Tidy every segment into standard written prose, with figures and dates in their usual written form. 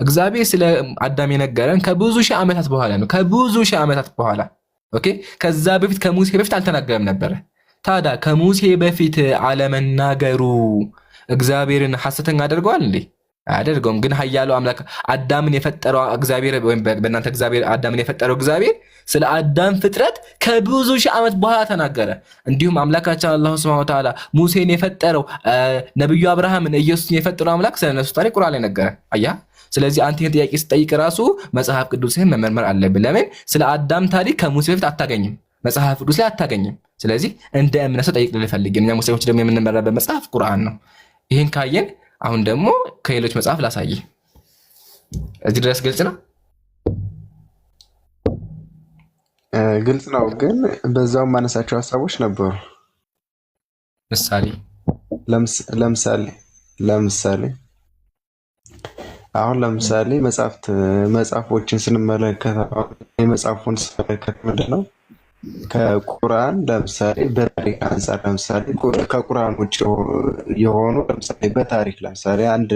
እግዚአብሔር ስለ አዳም የነገረን ከብዙ ሺህ ዓመታት በኋላ ነው። ከብዙ ሺህ ዓመታት በኋላ ኦኬ። ከዛ በፊት ከሙሴ በፊት አልተናገረም ነበረ። ታዲያ ከሙሴ በፊት አለመናገሩ እግዚአብሔርን ሐሰተኛ አድርገዋል እንዴ? አያደርገውም። ግን ኃያሉ አምላክ አዳምን የፈጠረው እግዚአብሔር ወይም በእናንተ እግዚአብሔር አዳምን የፈጠረው እግዚአብሔር ስለ አዳም ፍጥረት ከብዙ ሺህ ዓመት በኋላ ተናገረ። እንዲሁም አምላካችን አላሁ ሱብሓነሁ ወተዓላ ሙሴን የፈጠረው ነብዩ አብርሃምን ኢየሱስን የፈጠረው አምላክ ስለነሱ ታሪክ ቁርአን ላይ ነገረ። አያ ስለዚህ አንተ ይሄን ጥያቄ ስጠይቅ ራሱ መጽሐፍ ቅዱስህን መመርመር አለብን። ለምን ስለ አዳም ታሪክ ከሙሴ በፊት አታገኝም፣ መጽሐፍ ቅዱስ ላይ አታገኝም። ስለዚህ እንደ እምነት ሰው ጠይቅ ልፈልግ። እኛ ሙስሊሞች ደግሞ የምንመራበት መጽሐፍ ቁርአን ነው። ይሄን ካየን አሁን ደግሞ ከሌሎች መጽሐፍ ላሳይ። እዚህ ድረስ ግልጽ ነው? ግልጽ ነው። ግን በዛው ማነሳቸው ሀሳቦች ነበሩ። ለምሳሌ አሁን ለምሳሌ መጽሐፎችን ስንመለከት የመጽሐፉን ስንመለከት ምንድነው ከቁርአን ለምሳሌ በታሪክ አንፃር ለምሳሌ ከቁርአን ውጭ የሆኑ ለምሳሌ በታሪክ ለምሳሌ አንድ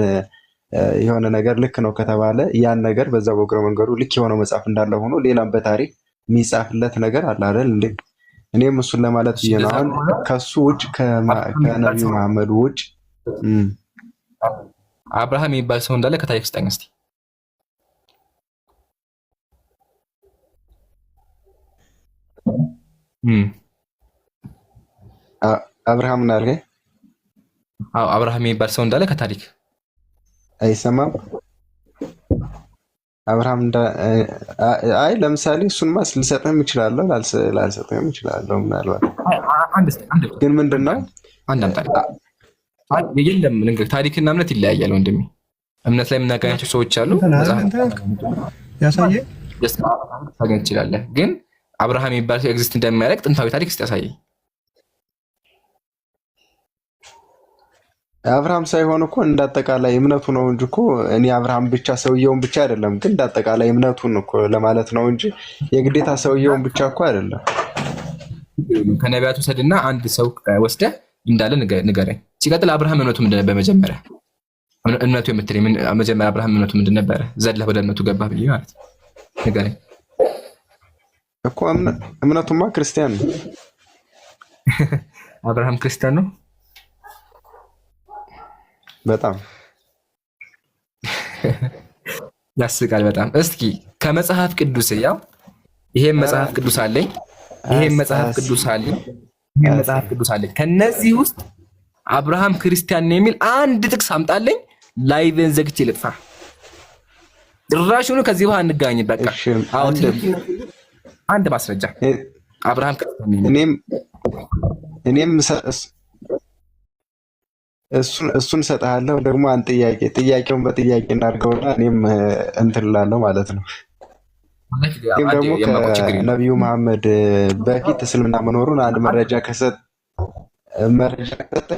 የሆነ ነገር ልክ ነው ከተባለ ያን ነገር በዛው በእግረ መንገዱ ልክ የሆነው መጽሐፍ እንዳለ ሆኖ ሌላም በታሪክ የሚጻፍለት ነገር አለ አይደል እንዴ? እኔም እሱን ለማለት ብዬ ነው። አሁን ከሱ ውጭ ከነቢዩ መሐመድ ውጭ አብርሃም የሚባል ሰው እንዳለ ከታሪክ ስጠኝ እስቲ። አብርሃም እናልከ? አዎ አብርሃም የሚባል ሰው እንዳለ ከታሪክ አይሰማም። አብርሃም አይ ለምሳሌ እሱንማ ልሰጥህም እችላለሁ ላልሰጥህም እችላለሁ። ምናልባት ግን ምንድነው አንድ አምጣ የለም ንገር። ታሪክና እምነት ይለያያል ወንድሜ። እምነት ላይ የምናገኛቸው ሰዎች አሉ። ያሳየ ታገኝ ትችላለህ። ግን አብርሃም የሚባል ሰው ኤግዚስት እንደማያደርግ ጥንታዊ ታሪክ እስቲ ያሳየኝ። አብርሃም ሳይሆን እኮ እንዳጠቃላይ እምነቱ ነው እንጂ እኮ እኔ አብርሃም ብቻ ሰውየውን ብቻ አይደለም፣ ግን እንዳጠቃላይ እምነቱን እኮ ለማለት ነው እንጂ የግዴታ ሰውየውን ብቻ እኮ አይደለም። ከነቢያቱ ሰድና አንድ ሰው ወስደህ እንዳለ ንገረኝ። ሲቀጥል አብርሃም እምነቱ ምንድን ነበር? መጀመሪያ እምነቱ የምትለኝ መጀመሪያ አብርሃም እምነቱ ምንድን ነበረ? ዘለህ ወደ እምነቱ ገባህ ብዬ ማለት ንገረኝ እኮ። እምነቱማ ክርስቲያን ነው። አብርሃም ክርስቲያን ነው። በጣም ያስቃል በጣም። እስኪ ከመጽሐፍ ቅዱስ ያው ይሄን መጽሐፍ ቅዱስ አለኝ፣ ይሄን መጽሐፍ ቅዱስ አለኝ፣ ይሄን መጽሐፍ ቅዱስ አለኝ። ከነዚህ ውስጥ አብርሃም ክርስቲያን ነው የሚል አንድ ጥቅስ አምጣለኝ። ላይቭን ዘግቼ ልጥፋ። ድራሹኑ ከዚህ በኋላ እንገናኝ በቃ። አዎ አንድ ማስረጃ አብርሃም ክርስቲያን ነው። እኔም እሱን ሰጣለሁ። ደግሞ አንድ ጥያቄውን በጥያቄ እናድርገውና እኔም እንትን እላለሁ ማለት ነው። ግን ደግሞ ከነቢዩ መሐመድ በፊት እስልምና መኖሩን አንድ መረጃ ከሰጠ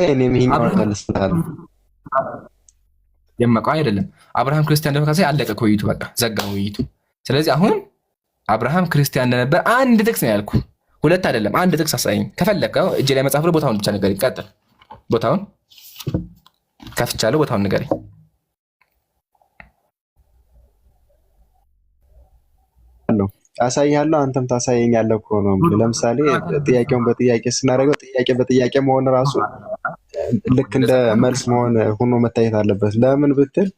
እኔም ይሄኛውን መልስልሃለሁ። የማውቀው አይደለም። አብርሃም ክርስቲያን እንደሆነ ካሳይ አለቀ ውይይቱ፣ በቃ ዘጋ ውይይቱ። ስለዚህ አሁን አብርሃም ክርስቲያን እንደነበር አንድ ጥቅስ ነው ያልኩ፣ ሁለት አይደለም፣ አንድ ጥቅስ አሳየኝ ከፈለከው። እጄ ላይ መጽሐፍ ነው፣ ቦታውን ብቻ ነገር ይቀጥል። ቦታውን ከፍቻለሁ፣ ቦታውን ንገረኝ። አሳይሃለሁ፣ አንተም ታሳየኛለህ እኮ ነው። ለምሳሌ ጥያቄውን በጥያቄ ስናደርገው ጥያቄ በጥያቄ መሆን ራሱ ልክ እንደ መልስ መሆን ሆኖ መታየት አለበት። ለምን ብትል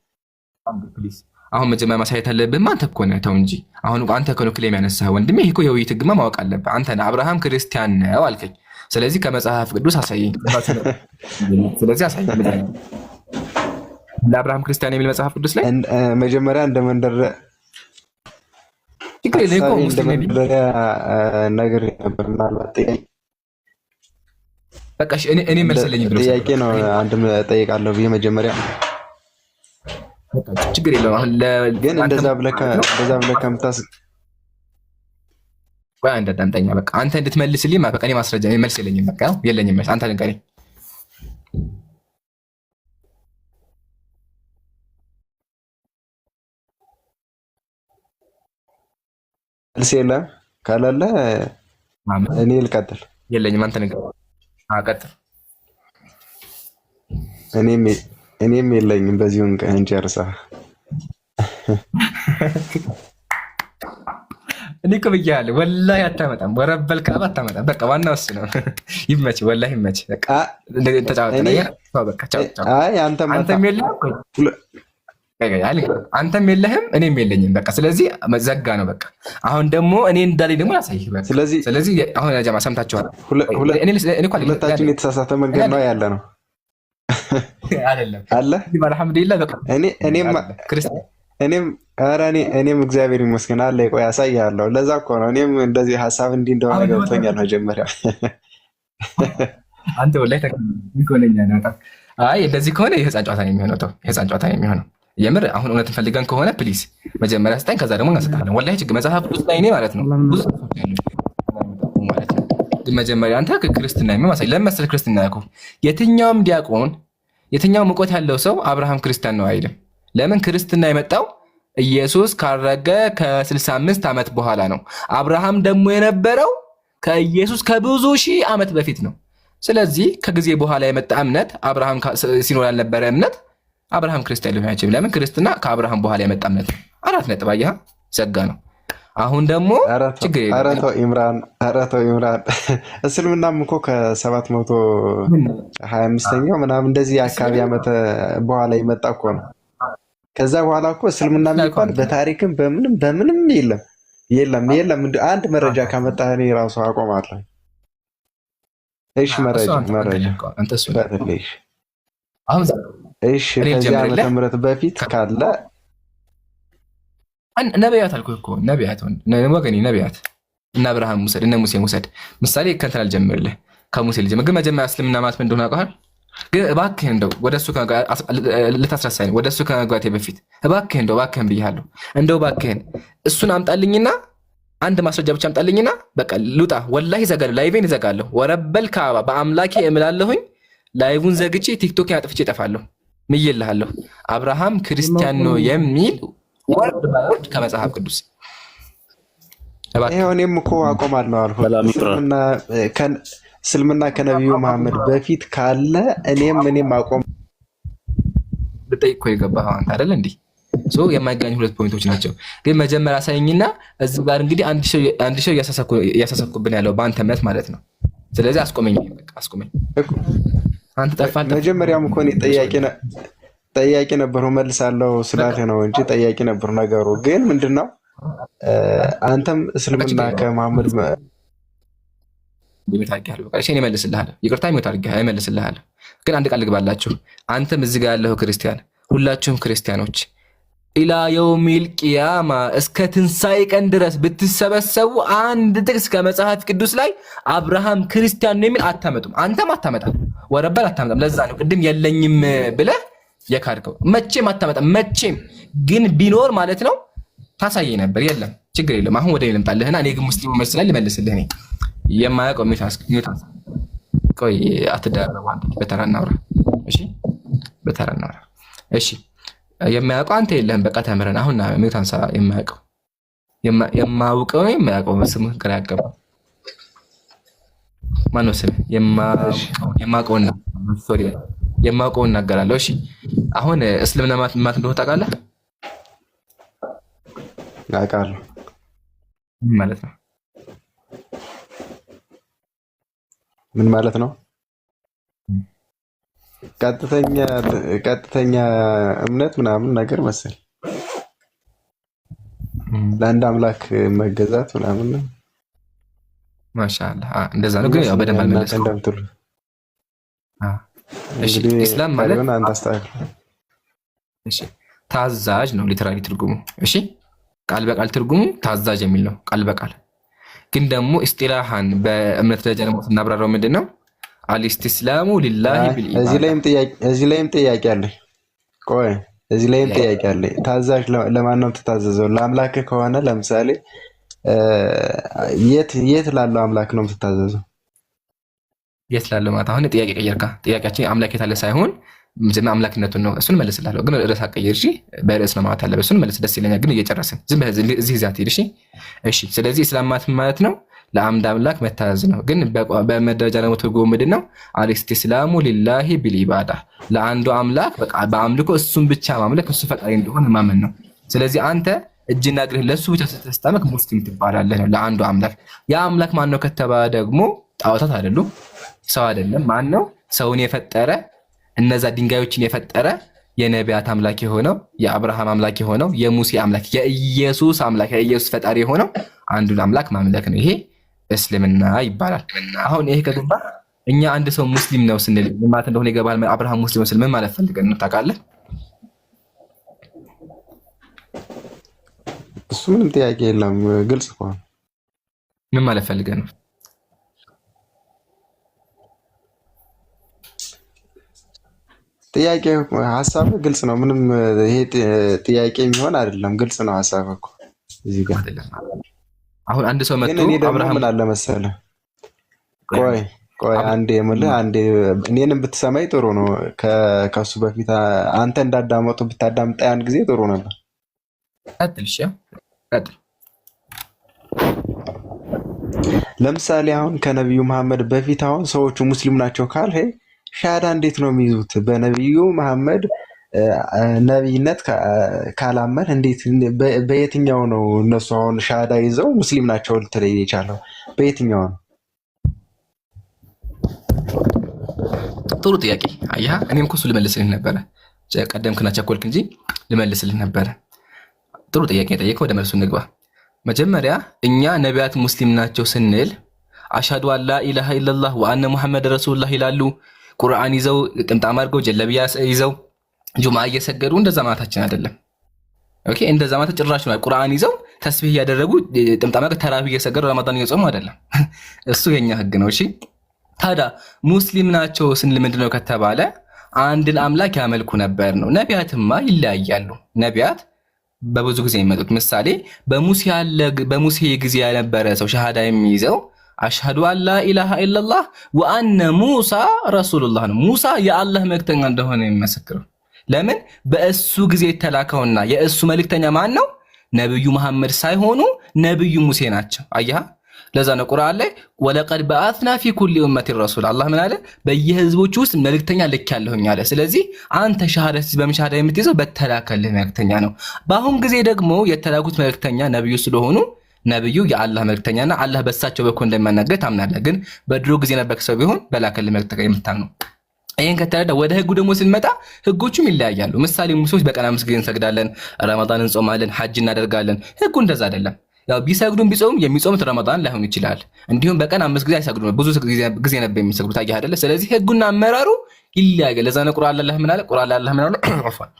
አሁን መጀመሪያ ማሳየት አለብህ። አንተ እኮ ነህ ተው እንጂ። አሁን አንተ እኮ ነው ክሌም ያነሳህ ወንድሜ። ይሄ እኮ የውይይት ህግማ ማወቅ አለብህ። አንተ ነህ አብርሃም ክርስቲያን ነው አልከኝ። ስለዚህ ከመጽሐፍ ቅዱስ አሳየኝ። ስለዚህ አሳየኝ። ለአብርሃም ክርስቲያን የሚል መጽሐፍ ቅዱስ ላይ መጀመሪያ እንደ መንደርደሪያ ነገር ነበር። ምናልባት ጥያቄ በቃ እኔ መልስልኝ ብሎ ጥያቄ ነው። አንድም ጠይቃለሁ ብዬ መጀመሪያ ችግር የለውም። አሁን ግን እንደዛ ብለህ ከምታስ ቆይ አንተ አዳምጠኛ። በቃ አንተ እንድትመልስልኝ በቃ እኔ ማስረጃ መልስ የለኝም። በቃ የለኝም መልስ። አንተ ንገረኝ። መልስ የለም ካላለ እኔ ልቀጥል። የለኝም። አንተ ንገረኝ። ቀጥል። እኔም የለኝም። በዚሁን እንጨርሳ እኔ እኮ ብያለሁ፣ ወላሂ አታመጣም፣ ወረበል ከአባ አታመጣም። በቃ ዋናው እሱ ነው። ይመች፣ ወላሂ ይመች። በቃ ተጫወተ። በቃ አንተም የለህም እኔም የለኝም። በቃ ስለዚህ ዘጋ ነው። በቃ አሁን ደግሞ እኔ እንዳለኝ ደግሞ ላሳይህ። ስለዚህ አሁን ጃማ ሰምታችኋል። ሁለታችን የተሳሳተ መንገድ ነው ያለ ነው አይደለም አለ። አልሐምዱሊላህ። በቃ እኔም እግዚአብሔር ይመስገን አለ። ቆይ አሳይሃለሁ። ለዛ እኮ ነው እኔም እንደዚህ ሀሳብ እንዲህ እንደሆነ ገብቶኛል መጀመሪያ። አንተ ወላሂ ተኮነኛ ነው። አይ እንደዚህ ከሆነ የህፃን ጨዋታ ነው የሚሆነው። ተው የህፃን ጨዋታ ነው የሚሆነው። የምር አሁን እውነትን ፈልገን ከሆነ ፕሊዝ መጀመሪያ ስጠኝ፣ ከዛ ደግሞ እናስጣለን። ወላሂ ችግር መጽሐፍ ቅዱስ ላይ እኔ ማለት ነው ብዙ ማለት ነው። ግን መጀመሪያ አንተ ክርስትና የሚያሳይ ለምን መሰለህ? ክርስትና ያልኩህ የትኛውም ዲያቆን የትኛውም እውቀት ያለው ሰው አብርሃም ክርስቲያን ነው አይልም። ለምን? ክርስትና የመጣው ኢየሱስ ካረገ ከ65 ዓመት በኋላ ነው። አብርሃም ደግሞ የነበረው ከኢየሱስ ከብዙ ሺህ ዓመት በፊት ነው። ስለዚህ ከጊዜ በኋላ የመጣ እምነት አብርሃም ሲኖር ያልነበረ እምነት አብርሃም ክርስቲያን ሊሆን አይችልም። ለምን? ክርስትና ከአብርሃም በኋላ የመጣ እምነት ነው። 4 ነጥብ። አየህ፣ ዘጋ ነው። አሁን ደግሞ ችግር የለም። ኧረ ተው ኢምራን፣ እስልምናም እኮ ከ725ኛው ምናምን እንደዚህ አካባቢ ዓመት በኋላ የመጣ እኮ ነው። ከዛ በኋላ እኮ እስልምና የሚባል በታሪክም በምንም የለም። አንድ መረጃ ካመጣህ እኔ ራሱ አቆማለሁ። እሺ መረጃ እሺ ከዚህ ዓመተ ምህረት በፊት ካለ ነቢያት አልኩህ እኮ ነቢያት ወገኔ፣ ነቢያት እና አብርሃም ውሰድ፣ እነ ሙሴ ውሰድ። ምሳሌ ከእንትን አልጀምርልህ፣ ከሙሴ ልጀምር። ግን መጀመሪያ እስልምና ማለት ምን እንደሆነ አውቀሃል? ግን እባክህ እንደው ወደሱ ልታስረሳኝ፣ ወደሱ ከመግባቴ በፊት እባክህን ብያለሁ። እንደው እባክህን እሱን አምጣልኝና አንድ ማስረጃ ብቻ አምጣልኝና በቃ ልውጣ። ወላሂ እዘጋለሁ፣ ላይቬን እዘጋለሁ። ወረበል ከአባ በአምላኬ እምላለሁኝ። ላይቡን ዘግቼ ቲክቶክ አጥፍቼ እጠፋለሁ። ምዬልሃለሁ። አብርሃም ክርስቲያን ነው የሚል ወርድ ባይወርድ ከመጽሐፍ ቅዱስ እኔም እኮ አቆማለሁ አልኩ። እስልምና ከነቢዩ መሐመድ በፊት ካለ እኔም አቆም ልጠይቅ እኮ የገባህ አንተ አይደል? እንዲህ የማይጋኙ 2 ፖይንቶች ናቸው። ግን መጀመሪያ አሳየኝና እዚህ ጋር እንግዲህ አንድ ሰው እያሳሰኩብን ያለው በአንተ እምነት ማለት ነው። ስለዚህ አስቆመኝ፣ በቃ አስቆመኝ። አንተ ጠፋል። መጀመሪያም እኮ እኔ ጠያቂ ነበሩ መልሳለሁ ስላልህ ነው እንጂ ጠያቂ ነበሩ። ነገሩ ግን ምንድነው? አንተም እስልምና ከመሐመድ ይቅርታ እመልስልሃለሁ። ግን አንድ ቃል ልግባላችሁ። አንተም እዚህ ጋር ያለው ክርስቲያን፣ ሁላችሁም ክርስቲያኖች ኢላ የውሚል ቂያማ እስከ ትንሣኤ ቀን ድረስ ብትሰበሰቡ አንድ ጥቅስ ከመጽሐፍ ቅዱስ ላይ አብርሃም ክርስቲያን ነው የሚል አታመጡም። አንተም አታመጣም፣ ወረበል አታመጣም። ለዛ ነው ቅድም የለኝም ብለህ የካድከው። መቼም አታመጣም፣ መቼም። ግን ቢኖር ማለት ነው ታሳየኝ ነበር። የለም፣ ችግር የለም። አሁን ወደ እኔ ልምጣልህና እኔ ግን ሙስሊሙ መልስ ላይ ልመልስልህ። እኔ የማያውቀው ቆይ አትደረቡ። በተራ እናውራ እሺ፣ በተራ እናውራ እሺ። የማያውቀው አንተ የለህም። በቃ ተምረን አሁን ሚውት አንሳ። የማያውቀው የማያውቀው ስምህ ግራ ያጋባል። ማነው ስምህ? የማውቀውን እናገራለሁ። እሺ አሁን እስልምና ማለት እንደሆነ ታውቃለህ? አውቃለሁ። ማለት ነው ምን ማለት ነው? ቀጥተኛ እምነት ምናምን ነገር መሰል ለአንድ አምላክ መገዛት ምናምን። ማሻአላህ እንደዛ ነው። ግን ያው በደንብ አልመለስኩም። እሺ ኢስላም ማለት አንተ አስተካክል። እሺ ታዛዥ ነው ሊተራሊ ትርጉሙ። እሺ ቃል በቃል ትርጉሙ ታዛዥ የሚል ነው ቃል በቃል። ግን ደግሞ ኢስጢላሃን በእምነት ደረጃ ደግሞ ስናብራራው ምንድን ነው? አልኢስቲስላሙ ሊላሂ ቢልኢባዳ። እዚህ ላይም ጥያቄ አለኝ። ቆይ እዚህ ላይም ጥያቄ አለኝ። ታዛዥ ለማን ነው የምትታዘዘው? ለአምላክ ከሆነ ለምሳሌ የት ላለው አምላክ ነው የምትታዘዘው? የት ላለው ማለት አሁን ጥያቄ ቀየርካ። ጥያቄያችን አምላክ የት አለ ሳይሆን ምንድነው አምላክነቱን ነው። እሱን መልስልሃለሁ። ግን ርዕስ አቀይር። እሺ በርዕስ ነው ማለት አለበት። እሱን መልስ ደስ ይለኛል። ግን እየጨረስን ዝም ብለህ እዚህ ዛት ሄድ። እሺ ስለዚህ እስላም ማለት ነው ለአንድ አምላክ መታዘዝ ነው። ግን በመደረጃ ደግሞ ትርጉሙ ምንድን ነው? አልኢስቲስላሙ ሊላሂ ቢልኢባዳ፣ ለአንዱ አምላክ በቃ በአምልኮ እሱን ብቻ ማምለክ፣ እሱ ፈጣሪ እንደሆነ ማመን ነው። ስለዚህ አንተ እጅና እግርህ ለሱ ብቻ ስትስታመክ ሙስሊም ትባላለህ ነው ለአንዱ አምላክ። ያ አምላክ ማን ነው ከተባለ ደግሞ ጣዖታት አይደሉም፣ ሰው አይደለም። ማን ነው? ሰውን የፈጠረ እነዛ ድንጋዮችን የፈጠረ የነቢያት አምላክ የሆነው የአብርሃም አምላክ የሆነው የሙሴ አምላክ የኢየሱስ አምላክ የኢየሱስ ፈጣሪ የሆነው አንዱን አምላክ ማምለክ ነው። ይሄ እስልምና ይባላል። አሁን ይሄ ከገባ እኛ አንድ ሰው ሙስሊም ነው ስንል ምን ማለት እንደሆነ ይገባል። አብርሃም ሙስሊም ነው ስንል ምን ማለት ፈልገን ነው ታውቃለህ? እሱ ምንም ጥያቄ የለም፣ ግልጽ እኮ ነው። ምን ማለት ፈልገን ነው? ጥያቄ ሀሳብ ግልጽ ነው። ምንም ይሄ ጥያቄ የሚሆን አይደለም፣ ግልጽ ነው ሀሳብ እኮ እዚህ ጋር አይደለም። አሁን አንድ ሰው መጥቶ እኔ ደግሞ አብርሃም ምን አለ መሰለህ፣ ቆይ አንዴ የምልህ አንዴ እኔንም ብትሰማኝ ጥሩ ነው። ከሱ በፊት አንተ እንዳዳመጡ ብታዳምጣ ያን ጊዜ ጥሩ ነበር። ቀጥልሽ ቀጥል። ለምሳሌ አሁን ከነቢዩ መሐመድ በፊት አሁን ሰዎቹ ሙስሊም ናቸው ካልሄ ሻሃዳ እንዴት ነው የሚይዙት? በነቢዩ መሐመድ ነቢይነት ካላመን እንዴት በየትኛው ነው እነሱ አሁን ሻሃዳ ይዘው ሙስሊም ናቸው ልትለይ የቻለው? በየትኛው ነው? ጥሩ ጥያቄ። አያ እኔም እኮ እሱ ልመልስልህ ነበረ። ቀደምክና ቸኮልክ እንጂ ልመልስልህ ነበረ። ጥሩ ጥያቄ ጠየቀ። ወደ መልሱ እንግባ። መጀመሪያ እኛ ነቢያት ሙስሊም ናቸው ስንል አሽሀዱ አን ላ ኢላሃ ኢለላህ ወአነ ሙሐመድ ረሱሉላህ ይላሉ። ቁርአን ይዘው ጥምጣም አድርገው ጀለቢያ ይዘው ጁምዓ እየሰገዱ እንደዛ ማለታችን አይደለም። ኦኬ፣ እንደዛ ማለት ጭራሽ ነው። ቁርአን ይዘው ተስቢህ እያደረጉ ጥምጣም አድርገው ተራዊህ እየሰገዱ ረመዳን እየጾሙ አይደለም። እሱ የኛ ህግ ነው። እሺ፣ ታዲያ ሙስሊም ናቸው ስንል ምንድነው ከተባለ አንድን አምላክ ያመልኩ ነበር ነው። ነቢያትማ ይለያያሉ። ነቢያት በብዙ ጊዜ የሚመጡት ምሳሌ በሙሴ ጊዜ የነበረ ሰው ሻሃዳ የሚይዘው አሽሀዱ አን ላ ኢላሃ ኢለላህ ወአነ ሙሳ ረሱሉላህ ነው። ሙሳ የአላህ መልእክተኛ እንደሆነ የሚመሰክረው ለምን? በእሱ ጊዜ የተላከውና የእሱ መልእክተኛ ማን ነው? ነብዩ መሐመድ ሳይሆኑ ነብዩ ሙሴ ናቸው። አያህ፣ ለዛ ነው ቁርአን ላይ ወለቀድ በአትና ፊ ኩሊ ኡመቲ ረሱል፣ አላህ ምን አለ? በየህዝቦች ውስጥ መልእክተኛ ልኬያለሁኝ አለ። ስለዚህ አንተ በመሻሃዳ የምትይዘው በተላከልህ መልእክተኛ ነው። በአሁን ጊዜ ደግሞ የተላኩት መልእክተኛ ነብዩ ስለሆኑ ነብዩ የአላህ መልእክተኛና አላህ በሳቸው በኩል እንደማናገር ታምናለህ። ግን በድሮ ጊዜ ነበር ሰው ቢሆን በላከልህ መልእክተኛ የምታምነው። ይሄን ከተረዳ ወደ ህጉ ደግሞ ስንመጣ ህጎቹም ይለያያሉ። ምሳሌ ሙስሊሞች በቀን 5 ጊዜ እንሰግዳለን፣ ረመዳን እንጾማለን፣ ሐጅ እናደርጋለን። ህጉ እንደዛ አይደለም። ያው ቢሰግዱም ቢጾሙም የሚጾሙት ረመዳን ላይሆን ይችላል። እንዲሁም በቀን 5 ጊዜ አይሰግዱም፣ ብዙ ጊዜ ነበር የሚሰግዱት። አየህ አይደለ? ስለዚህ ህጉና አመራሩ ይለያያል። ለዛ ነው ቁርአን አላህ ምን አለ? ቁርአን አላህ ምን አለ? አፍዋን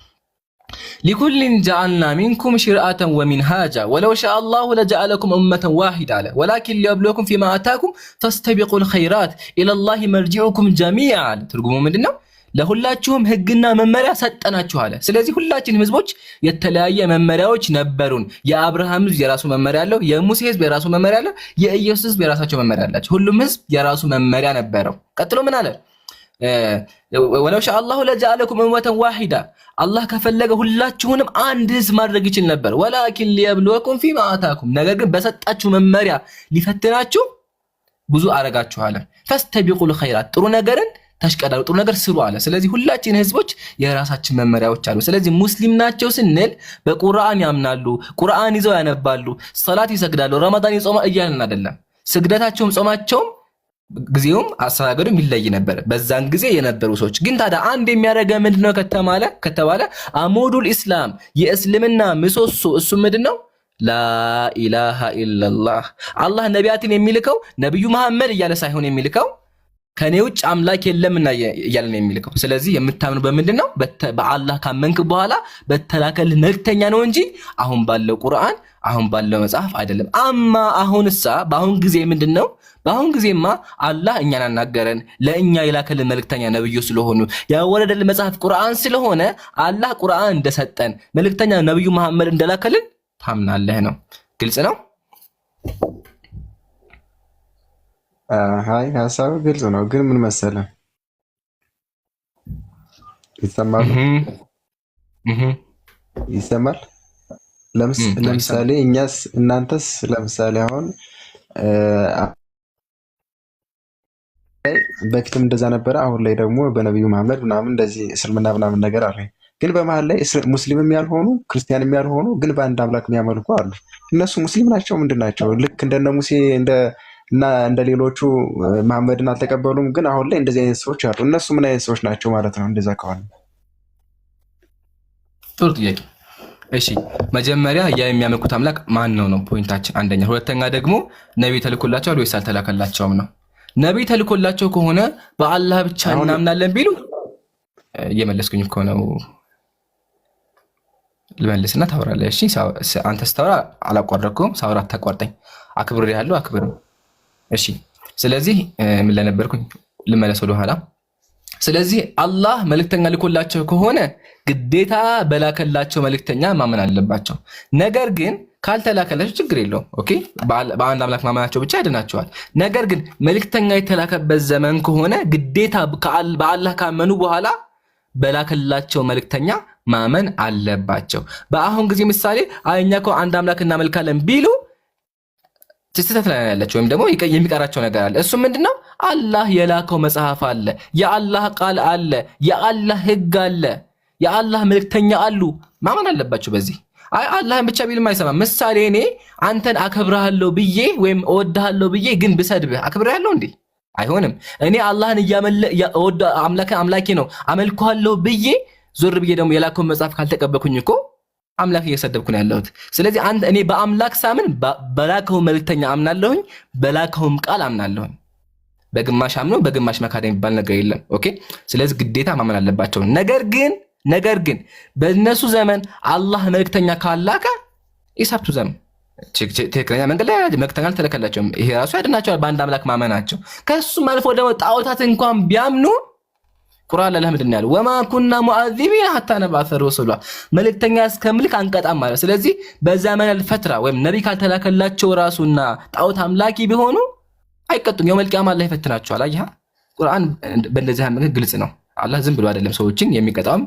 ሊኩልን ጀዐልና ሚንኩም ሽርአተን ወሚንሃጃ ወለው ሸአ አላሁ ለጀዐለኩም ኡመተን ዋሂዳ አለ ወላኪን ሊየብሉወኩም ፊማ አታኩም ፈስተቢቁል ኸይራት ኢለላሂ መርጂዑኩም ጀሚዓ አለ። ትርጉሙ ምንድነው? ለሁላችሁም ህግና መመሪያ ሰጠናችሁ አለ። ስለዚህ ሁላችንም ህዝቦች የተለያየ መመሪያዎች ነበሩን። የአብርሃም ህዝብ የራሱ መመሪያ አለው፣ የሙሴ ህዝብ የራሱ መመሪያ አለው፣ የኢየሱስ ህዝብ የራሳቸው መመሪያ አላቸው። ሁሉም ህዝብ የራሱ መመሪያ ነበረው። ቀጥሎ ምን አለ? ወለው ሸአ አላሁ ለጀዐለኩም ኡመተን ዋሂዳ፣ አላህ ከፈለገ ሁላችሁንም አንድ ህዝብ ማድረግ ይችል ነበር። ወላኪን ሊየብሉወኩም ፊማ አታኩም፣ ነገር ግን በሰጣችሁ መመሪያ ሊፈትናችሁ ብዙ አረጋችሁ አለ። ፈስተቢቁል ኸይራት፣ ጥሩ ነገርን ተሽቀዳሉ፣ ጥሩ ነገር ስሩ አለ። ስለዚህ ሁላችን ህዝቦች የራሳችን መመሪያዎች አሉ። ስለዚህ ሙስሊም ናቸው ስንል በቁርአን ያምናሉ፣ ቁርአን ይዘው ያነባሉ፣ ሰላት ይሰግዳሉ፣ ረመዳን ይጾማሉ እያልን አይደለም። ስግደታቸውም ጾማቸውም ጊዜውም አስተናገዱም ይለይ ነበር በዛን ጊዜ የነበሩ ሰዎች። ግን ታዲያ አንድ የሚያደርገ ምንድነው ከተባለ አሙዱል ኢስላም የእስልምና ምሰሶ እሱ ምንድነው? ላኢላሃ ኢለላህ። አላህ ነቢያትን የሚልከው ነብዩ መሐመድ እያለ ሳይሆን የሚልከው ከኔ ውጭ አምላክ የለምና እያለ ነው የሚልከው። ስለዚህ የምታምኑ በምንድነው? በአላህ ካመንክ በኋላ በተላከልህ መልእክተኛ ነው እንጂ አሁን ባለው ቁርአን አሁን ባለው መጽሐፍ አይደለም። አማ አሁንሳ በአሁን ጊዜ ምንድነው? በአሁን ጊዜማ አላህ እኛን አናገረን፣ ለእኛ የላከልን መልእክተኛ ነብዩ ስለሆኑ ያወረደልን መጽሐፍ ቁርአን ስለሆነ አላህ ቁርአን እንደሰጠን መልእክተኛ ነብዩ መሐመድ እንደላከልን ታምናለህ ነው። ግልጽ ነው። አይ ሀሳቡ ግልጽ ነው። ግን ምን መሰለህ ይሰማል። ለምሳሌ እኛስ እናንተስ ለምሳሌ አሁን በፊትም እንደዛ ነበረ። አሁን ላይ ደግሞ በነብዩ መሐመድ ምናምን እንደዚህ እስልምና ምናምን ነገር አለ። ግን በመሀል ላይ ሙስሊምም ያልሆኑ ክርስቲያንም ያልሆኑ ግን በአንድ አምላክ የሚያመልኩ አሉ። እነሱ ሙስሊም ናቸው ምንድን ናቸው? ልክ እንደነ ሙሴ እና እንደ ሌሎቹ መሐመድን አልተቀበሉም። ግን አሁን ላይ እንደዚህ አይነት ሰዎች አሉ። እነሱ ምን አይነት ሰዎች ናቸው ማለት ነው? እንደዛ ከሆነ ጥሩ ጥያቄ። እሺ መጀመሪያ የሚያመልኩት አምላክ ማን ነው ነው ፖይንታችን አንደኛ። ሁለተኛ ደግሞ ነቢይ ተልኮላቸዋል ወይስ አልተላከላቸውም ነው። ነቢይ ተልኮላቸው ከሆነ በአላህ ብቻ እናምናለን ቢሉ እየመለስኩኝ እኮ ነው። ልመልስና ታወራለህ። እሺ አንተ ስታወራ አላቋረጥኩም፣ ሳወራ አታቋርጠኝ። አክብር ያለው አክብር። እሺ ስለዚህ ምን ለነበርኩኝ ልመለስ ወደ ኋላ። ስለዚህ አላህ መልእክተኛ ልኮላቸው ከሆነ ግዴታ በላከላቸው መልእክተኛ ማመን አለባቸው። ነገር ግን ካልተላከላቸው ችግር የለውም። ኦኬ በአንድ አምላክ ማመናቸው ብቻ ያድናቸዋል። ነገር ግን መልእክተኛ የተላከበት ዘመን ከሆነ ግዴታ በአላህ ካመኑ በኋላ በላከላቸው መልእክተኛ ማመን አለባቸው። በአሁን ጊዜ ምሳሌ እኛ እኮ አንድ አምላክ እናመልካለን ቢሉ ስህተት ላይ ያላቸው ወይም ደግሞ የሚቀራቸው ነገር አለ። እሱ ምንድነው? አላህ የላከው መጽሐፍ አለ፣ የአላህ ቃል አለ፣ የአላህ ህግ አለ፣ የአላህ መልእክተኛ አሉ። ማመን አለባቸው በዚህ። አላህን ብቻ ቢልም አይሰማም። ምሳሌ እኔ አንተን አከብርሃለሁ ብዬ ወይም እወድሃለሁ ብዬ ግን ብሰድብህ አክብርሃለሁ እንዴ? አይሆንም። እኔ አላህን አምላኬ ነው አመልኩሃለሁ ብዬ ዞር ብዬ ደግሞ የላከውን መጽሐፍ ካልተቀበልኩኝ እኮ አምላክ እየሰደብኩ ነው ያለሁት። ስለዚህ እኔ በአምላክ ሳምን በላከው መልእክተኛ አምናለሁኝ፣ በላከውም ቃል አምናለሁኝ። በግማሽ አምኖ በግማሽ መካድ የሚባል ነገር የለም። ኦኬ ስለዚህ ግዴታ ማመን አለባቸው። ነገር ግን በእነሱ ዘመን አላህ መልእክተኛ ካላከ ኢሳብቱ ዘመን ትክክለኛ መንገድ ላይ መልእክተኛ አልተለከላቸውም። ይሄ ራሱ ያድናቸዋል በአንድ አምላክ ማመናቸው። ከሱም አልፎ ደግሞ ጣዖታት እንኳን ቢያምኑ ቁርአን ላይ ምንድን ነው ያለው? ወማ ኩና ሙአዚቢን ሐታ ነብዓሰ ረሱላ፣ መልእክተኛ እስከምልክ አንቀጣም ማለት። ስለዚህ በዘመን አልፈትራ ወይም ነብይ ካልተላከላቸው ራሱና ጣዖት አምላኪ ቢሆኑ አይቀጡም። የውመል ቂያማ አላህ ይፈትናቸዋል። አየህ ቁርአን በእንደዚህ አይነት ግልጽ ነው። አላህ ዝም ብሎ አይደለም ሰዎችን የሚቀጣውም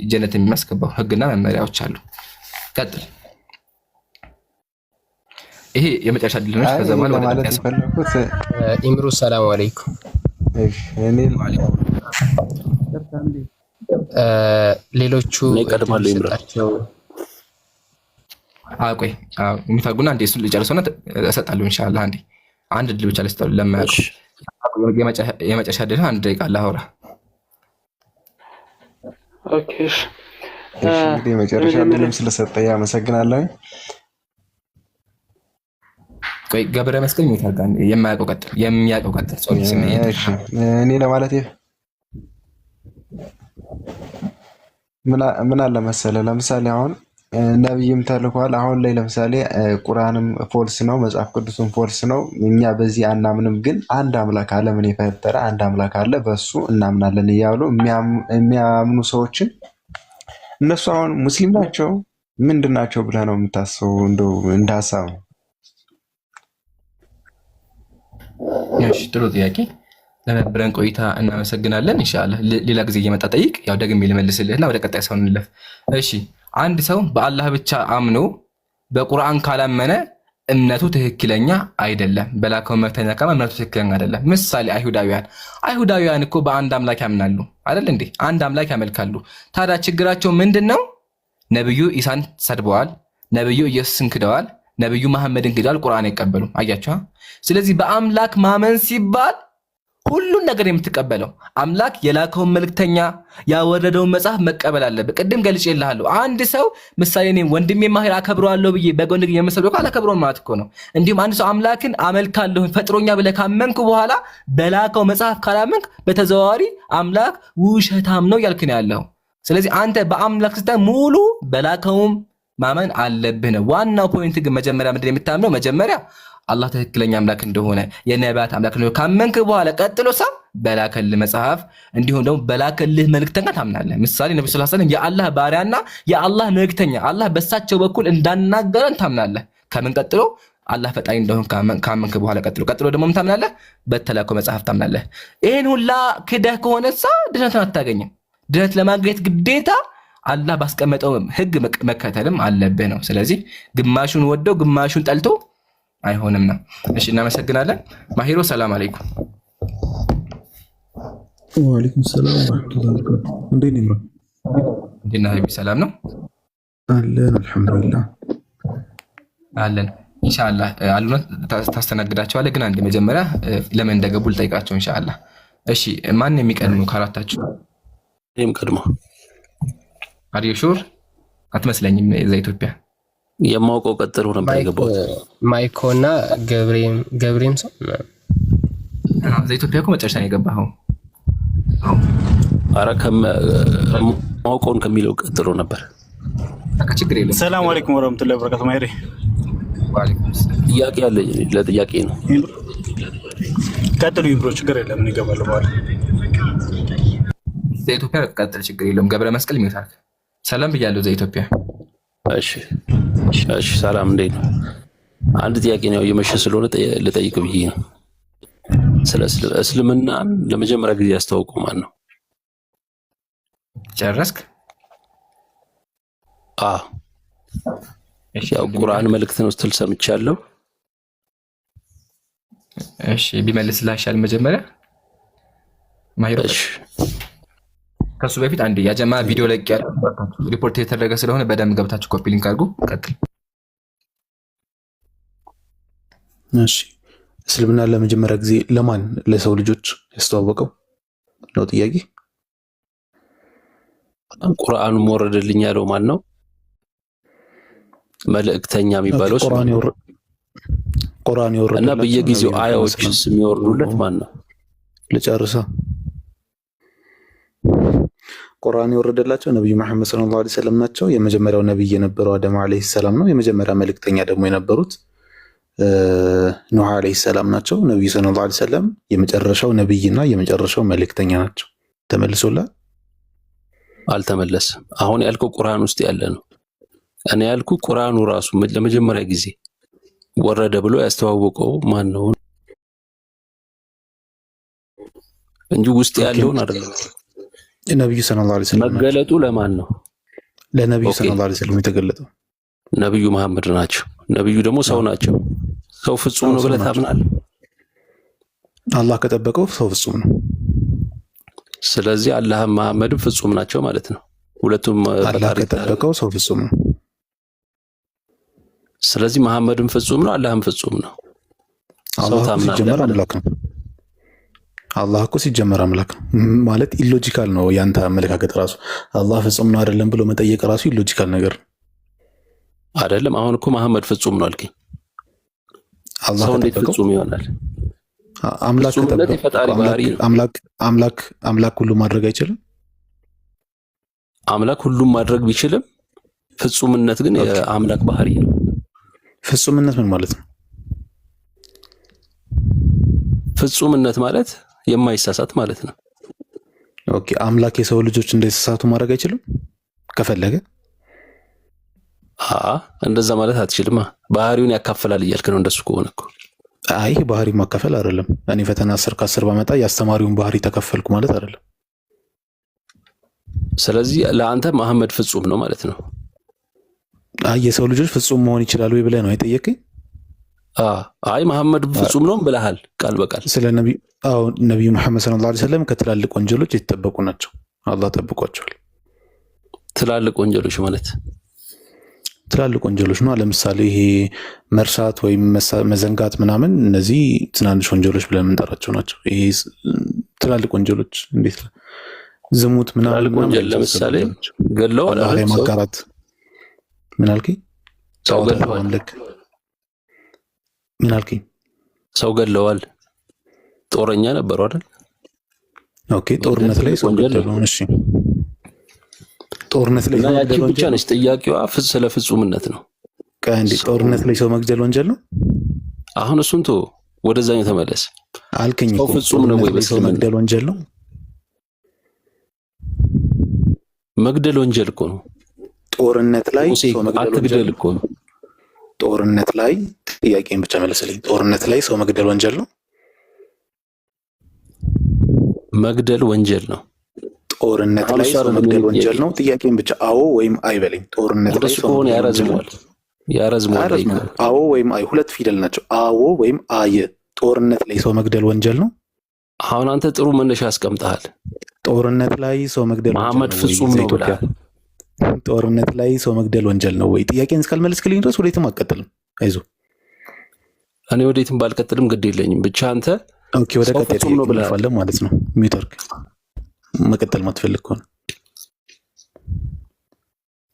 ጀነት የሚያስገባው ህግና መመሪያዎች አሉ። ቀጥል። ይሄ የመጨረሻ ድል ነው። ከዛ ማለት የፈለኩት ኢምሩ ሰላም አለይኩም። ሌሎቹ ይቀድማሉ። ይምራቸው ቆይ የሚፈልጉና አንዴ እሱን ልጨርሰውና እሰጣለሁ ኢንሻአላህ። አንድ ድል ብቻ ልስጠው ለማያውቁ። የመጨረሻ ድል አንድ ደቂቃ ላውራ። ኦኬ እሺ እንግዲህ የመጨረሻ ድልም ስለሰጠኝ አመሰግናለሁ። ቆይ ገብረ መስቀል የሚታጋን የሚያውቀው ቀጥል ጾም ሲመይ እኔ ለማለት ምን አለ መሰለህ፣ ለምሳሌ አሁን ነብይም ተልኳል። አሁን ላይ ለምሳሌ ቁርአንም ፎልስ ነው፣ መጽሐፍ ቅዱስም ፎልስ ነው። እኛ በዚህ አናምንም፣ ግን አንድ አምላክ ዓለምን የፈጠረ አንድ አምላክ አለ፣ በሱ እናምናለን እያሉ የሚያምኑ ሰዎችን እነሱ አሁን ሙስሊም ናቸው ምንድን ናቸው ብለህ ነው የምታስበው? እንደው እንደ ሀሳብ ነው። እሺ ጥሩ ጥያቄ። ለነበረን ቆይታ እናመሰግናለን። ኢንሻአላህ ሌላ ጊዜ እየመጣ ጠይቅ። ያው ደግሜ ልመልስልህና ወደ ቀጣይ ሰው እንለፍ። እሺ አንድ ሰው በአላህ ብቻ አምኖ በቁርአን ካላመነ እምነቱ ትክክለኛ አይደለም። በላከው መልእክተኛ ካላመነ እምነቱ ትክክለኛ አይደለም። ምሳሌ አይሁዳውያን እኮ በአንድ አምላክ ያምናሉ አይደል እንዴ? አንድ አምላክ ያመልካሉ። ታዲያ ችግራቸው ምንድነው? ነብዩ ኢሳን ሰድበዋል፣ ነብዩ ኢየሱስን ክደዋል፣ ነብዩ መሐመድን ክደዋል፣ ቁርአን አይቀበሉም። አያችሁ። ስለዚህ በአምላክ ማመን ሲባል ሁሉን ነገር የምትቀበለው አምላክ የላከውን መልእክተኛ ያወረደውን መጽሐፍ መቀበል አለበት። ቅድም ገልጬልሃለሁ። አንድ ሰው ምሳሌ እኔ ወንድሜ ማሂር አከብረዋለሁ ብዬ በጎን የምሰብከው አላከብረውም ማለት እኮ ነው። እንዲሁም አንድ ሰው አምላክን አመልካለሁ ፈጥሮኛ ብለህ ካመንክ በኋላ በላከው መጽሐፍ ካላመንክ በተዘዋዋሪ አምላክ ውሸታም ነው ያልክ ነው ያለው። ስለዚህ አንተ በአምላክ ስታይ ሙሉ በላከውም ማመን አለብህ ነው ዋናው ፖይንት። ግን መጀመሪያ ምንድን ነው የምታምነው? መጀመሪያ አላህ ትክክለኛ አምላክ እንደሆነ የነቢያት አምላክ እንደሆነ ካመንክ በኋላ ቀጥሎ በላከልህ መጽሐፍ እንዲሁም ደግሞ በላከልህ መልእክተኛ ታምናለህ። ምሳሌ ነብዩ ሰለላሁ ዐለይሂ ወሰለም የአላህ ባሪያና የአላህ መልእክተኛ አላህ በሳቸው በኩል እንዳናገረን ታምናለህ። ከምን ቀጥሎ? አላህ ፈጣሪ እንደሆነ ካመንክ በኋላ ቀጥሎ ደግሞ ምን ታምናለህ? በተላከው መጽሐፍ ታምናለህ። ይሄን ሁላ ክደህ ከሆነሳ ድህነትን አታገኝም። ድህነት ለማግኘት ግዴታ አላህ ባስቀመጠው ህግ መከተልም አለብህ ነው። ስለዚህ ግማሹን ወደው ግማሹን ጠልቶ አይሆንም ነው። እሺ እናመሰግናለን። ማሂሮ ሰላም አለይኩም። ወአለይኩም ሰላም ወራህመቱላሂ ወበረካቱህ። እንዴት ነው? እንዴና ሀቢብ ሰላም ነው አለን አልሐምዱሊላህ አለን። ኢንሻአላህ አሉና ታስተናግዳቸዋለህ። ግን አንድ መጀመሪያ ለምን እንደገቡ ልጠይቃቸው ኢንሻአላህ። እሺ ማን የሚቀድመው ካራታችሁ? እኔም ቀድሞ አሪዮ ሹር አትመስለኝም። እዛ ኢትዮጵያ የማውቀው ቀጥሎ ነበር የገባሁት። ማይኮና ገብሬም ሰው እዛ ኢትዮጵያ እኮ መጨረሻ ነው የገባኸው። ኧረ ከማውቀውን ከሚለው ቀጥሎ ነበር። በቃ ችግር የለም። ሰላም አለይኩም ወራህመቱላሂ ወበረካቱ። ማይሬ ወአለይኩም ሰላም። ጥያቄ አለኝ፣ ለጥያቄ ነው። ቀጥሉ ይብሮ፣ ችግር የለም እኔ እገባለሁ በኋላ። እዛ ኢትዮጵያ ቀጥል፣ ችግር የለም። ገብረ መስቀል የሚወጣ ሰላም ብያለሁ። እዛ ኢትዮጵያ እሺ እሺ፣ ሰላም እንዴት ነው? አንድ ጥያቄ ነው የመሸ ስለሆነ ልጠይቅ ብዬ ነው። ስለ እስልምናን ለመጀመሪያ ጊዜ ያስተዋወቀው ማን ነው? ጨረስክ? ያው ቁርአን መልእክት ነው ስትል ሰምቻለሁ። እሺ ቢመልስልህ አይሻል መጀመሪያ ማሂሮ? እሺ ከሱ በፊት አንድ ያጀማ ቪዲዮ ለቅ ያለ ሪፖርት የተደረገ ስለሆነ በደንብ ገብታችሁ ኮፒ ሊንክ አድርጉ። ቀጥል። እሺ እስልምና ለመጀመሪያ ጊዜ ለማን ለሰው ልጆች ያስተዋወቀው ነው ጥያቄ። ቁርአኑ ወረደልኝ ያለው ማን ነው? መልእክተኛ የሚባለው ቁርአን ይወረደልኝ እና በየጊዜው አያዎች የሚወርዱለት ማን ነው? ልጨርሳ። ቁርአን የወረደላቸው ነብዩ መሐመድ ሰለላሁ ዐለይሂ ወሰለም ናቸው። የመጀመሪያው ነብይ የነበረው አደም ዐለይሂ ሰላም ነው። የመጀመሪያ መልእክተኛ ደግሞ የነበሩት ኑህ ዐለይሂ ሰላም ናቸው። ነብዩ ሰለላሁ ዐለይሂ ወሰለም የመጨረሻው ነብይና የመጨረሻው መልእክተኛ ናቸው። ተመልሶላል? አልተመለሰም። አሁን ያልከው ቁርአን ውስጥ ያለ ነው። እኔ ያልኩ ቁርአኑ ራሱ ለመጀመሪያ ጊዜ ወረደ ብሎ ያስተዋወቀው ማን ነው እንጂ ውስጥ ያለውን አይደለም። ነብዩ ሰለላሁ ዐለይሂ ወሰለም መገለጡ ለማን ነው? ለነብዩ ሰለላሁ ዐለይሂ ወሰለም የተገለጠው ነብዩ መሐመድ ናቸው። ነብዩ ደግሞ ሰው ናቸው። ሰው ፍጹም ነው ብለህ ታምናለህ? አላህ ከጠበቀው ሰው ፍጹም ነው። ስለዚህ አላህ መሐመድም ፍጹም ናቸው ማለት ነው። ሁለቱም አላህ ከጠበቀው ሰው ፍጹም ነው። ስለዚህ መሐመድም ፍጹም ነው፣ አላህም ፍጹም ነው። አላህ ሲጀመር አምላክ ነው። አላህ እኮ ሲጀመር አምላክ ነው ማለት ኢሎጂካል ነው። ያንተ አመለካከት ራሱ አላህ ፍጹም ነው አይደለም ብሎ መጠየቅ ራሱ ኢሎጂካል ነገር ነው አይደለም። አሁን እኮ መሐመድ ፍጹም ነው አልከኝ። አላህ እንዴት ፍጹም ይሆናል? አምላክ አምላክ ሁሉ ማድረግ አይችልም። አምላክ ሁሉም ማድረግ ቢችልም ፍጹምነት ግን የአምላክ ባህሪ ነው። ፍጹምነት ምን ማለት ነው? ፍጹምነት ማለት የማይሳሳት ማለት ነው። ኦኬ አምላክ የሰው ልጆች እንዳይሳሳቱ ማድረግ አይችልም ከፈለገ? እንደዛ ማለት አትችልም። ባህሪውን ያካፍላል እያልክ ነው። እንደሱ ከሆነ እኮ አይ ባህሪ ማካፈል አይደለም። እኔ ፈተና 10 ከ10 ባመጣ ያስተማሪውን ባህሪ ተከፈልኩ ማለት አይደለም። ስለዚህ ለአንተ መሐመድ ፍጹም ነው ማለት ነው። አይ የሰው ልጆች ፍጹም መሆን ይችላሉ ወይ ብለህ ነው አይጠየቀኝ? አይ መሐመድ ፍጹም ነው ብለሃል ቃል በቃል። ስለ ነብዩ መሐመድ ሰለላሁ ዐለይሂ ወሰለም ከትላልቅ ወንጀሎች የተጠበቁ ናቸው። አላህ ጠብቋቸዋል። ትላልቅ ወንጀሎች ማለት ትላልቅ ወንጀሎች ነው። ለምሳሌ ይሄ መርሳት ወይም መዘንጋት ምናምን፣ እነዚህ ትናንሽ ወንጀሎች ብለን የምንጠራቸው ናቸው። ይሄ ትላልቅ ወንጀሎች እንዴት ዝሙት ምናምን ወንጀል ለምሳሌ ገለዋል አላህ ማጋራት ምን አልከኝ? ሰው ገለዋል። ምን አልከኝ? ሰው ገለዋል። ጦረኛ ነበሩ አይደል? ኦኬ ጦርነት ላይ ሰው ገለዋል። እሺ ጦርነት ላይ ሰው ገለዋል ብቻ ነች ጥያቄዋ። ስለ ፍጹምነት ነው። ከእንዴ ጦርነት ላይ ሰው መግደል ወንጀል ነው? አሁን እሱን ተው፣ ወደዛኛው ተመለስ አልከኝ እኮ። ፍጹም ነው ወይ ሰው መግደል ወንጀል ነው? መግደል ወንጀል እኮ ነው። ጦርነት ላይ ሰው መግደል ወንጀል እኮ ነው። ጦርነት ላይ ጥያቄን ብቻ መልስልኝ። ጦርነት ላይ ሰው መግደል ወንጀል ነው? መግደል ወንጀል ነው። ጦርነት ላይ ሰው መግደል ወንጀል ነው? ጥያቄን ብቻ አዎ ወይም አይ በለኝ። ጦርነት ላይ ሰው ከሆነ ያረዝመዋል። አዎ ወይም አይ ሁለት ፊደል ናቸው። አዎ ወይም አይ። ጦርነት ላይ ሰው መግደል ወንጀል ነው? አሁን አንተ ጥሩ መነሻ አስቀምጠሃል። ጦርነት ላይ ሰው መግደል መሐመድ ፍጹም ነው ብለሃል። ጦርነት ላይ ሰው መግደል ወንጀል ነው ወይ? ጥያቄን እስካልመለስክልኝ ድረስ ወዴትም አትቀጥልም። አይዞህ እኔ ወዴትም ባልቀጥልም ግድ የለኝም። ብቻ አንተ ኦኬ፣ ወደ ቀጣይ ጥያቄ እናልፋለን ማለት ነው። ሚውተርክ መቀጠል ማትፈልግ ከሆነ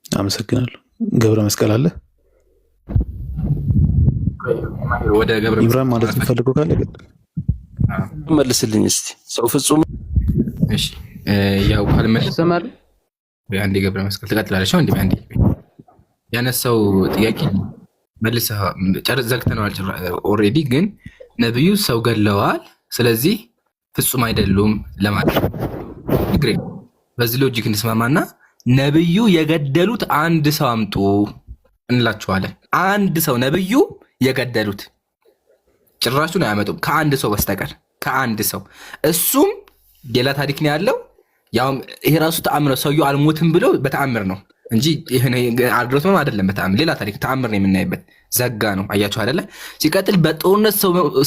አመሰግናለሁ። ገብረ መስቀል አለ ወደ ገብረ ኢብራሂም ማለት የምፈልገው ካለ መልስልኝ እስቲ። ሰው ፍጹም እሺ፣ ያው ካልመለሰ ማለት አንዴ ገብረ መስቀል ትቀጥላለች። አንዴ አንዴ ያነሳው ጥያቄ መልሰህ ዘግተነዋል ኦልሬዲ። ግን ነብዩ ሰው ገለዋል፣ ስለዚህ ፍጹም አይደሉም ለማለት ግሬ በዚህ ሎጂክ እንስማማና ነብዩ የገደሉት አንድ ሰው አምጡ እንላችኋለን። አንድ ሰው ነብዩ የገደሉት ጭራሹን አያመጡም ከአንድ ሰው በስተቀር ከአንድ ሰው። እሱም ሌላ ታሪክ ነው ያለው። ያው ይሄ ራሱ ተአምር ነው። ሰውየው አልሞትም ብሎ በተአምር ነው እንጂ ይሄ አድሮት ነው አይደለም። በተአምር ሌላ ታሪክ ተአምር ነው የምናይበት። ዘጋ ነው አያችሁ አይደለ? ሲቀጥል በጦርነት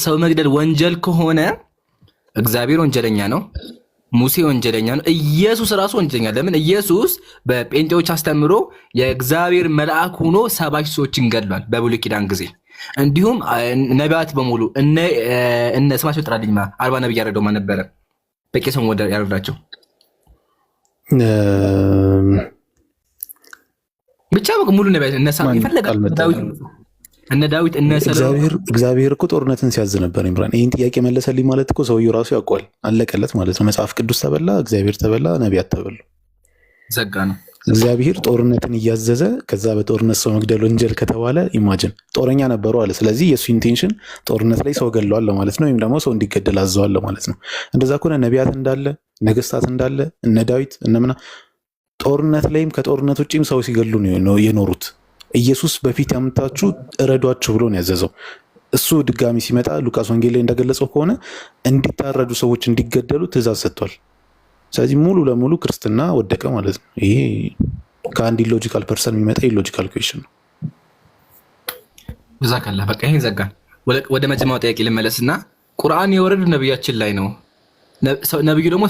ሰው መግደል ወንጀል ከሆነ እግዚአብሔር ወንጀለኛ ነው፣ ሙሴ ወንጀለኛ ነው፣ ኢየሱስ ራሱ ወንጀለኛ። ለምን? ኢየሱስ በጴንጤዎች አስተምሮ የእግዚአብሔር መልአክ ሆኖ 70 ሰዎችን ገድሏል በብሉይ ኪዳን ጊዜ። እንዲሁም ነቢያት በሙሉ እነ ስማቸው ጥራልኝ 40 ነብይ ያረደው ማን ነበረ? በቄሰም ወደ ያረዳቸው ብቻ ሙሉ ነቢያት እነ ዳዊት እነ ሰለሞን። እግዚአብሔር እኮ ጦርነትን ሲያዝ ነበር። ኢምራን ይህን ጥያቄ መለሰልኝ ማለት እኮ ሰውየው ራሱ ያውቀዋል። አለቀለት ማለት ነው። መጽሐፍ ቅዱስ ተበላ፣ እግዚአብሔር ተበላ፣ ነቢያት ተበሉ። ዘጋ ነው። እግዚአብሔር ጦርነትን እያዘዘ ከዛ በጦርነት ሰው መግደል ወንጀል ከተባለ ኢማጅን ጦረኛ ነበሩ አለ። ስለዚህ የእሱ ኢንቴንሽን ጦርነት ላይ ሰው ገለዋል ማለት ነው፣ ወይም ደግሞ ሰው እንዲገደል አዘዋል ማለት ነው። እንደዛ ከሆነ ነቢያት እንዳለ ነገስታት እንዳለ እነ ዳዊት እነምና ጦርነት ላይም ከጦርነት ውጭም ሰው ሲገሉ ነው የኖሩት። ኢየሱስ በፊት ያመጣችሁ እረዷችሁ ብሎ ነው ያዘዘው። እሱ ድጋሚ ሲመጣ ሉቃስ ወንጌል ላይ እንደገለጸው ከሆነ እንዲታረዱ ሰዎች እንዲገደሉ ትእዛዝ ሰጥቷል። ስለዚህ ሙሉ ለሙሉ ክርስትና ወደቀ ማለት ነው። ይሄ ከአንድ ኢሎጂካል ፐርሰን የሚመጣ ኢሎጂካል ኩዌሽን ነው። ብዛ ካለ በቃ ይሄን ዘጋ። ወደ መጀመሪያው ጥያቄ ልመለስና ቁርአን የወረዱ ነብያችን ላይ ነው። ነብዩ ደግሞ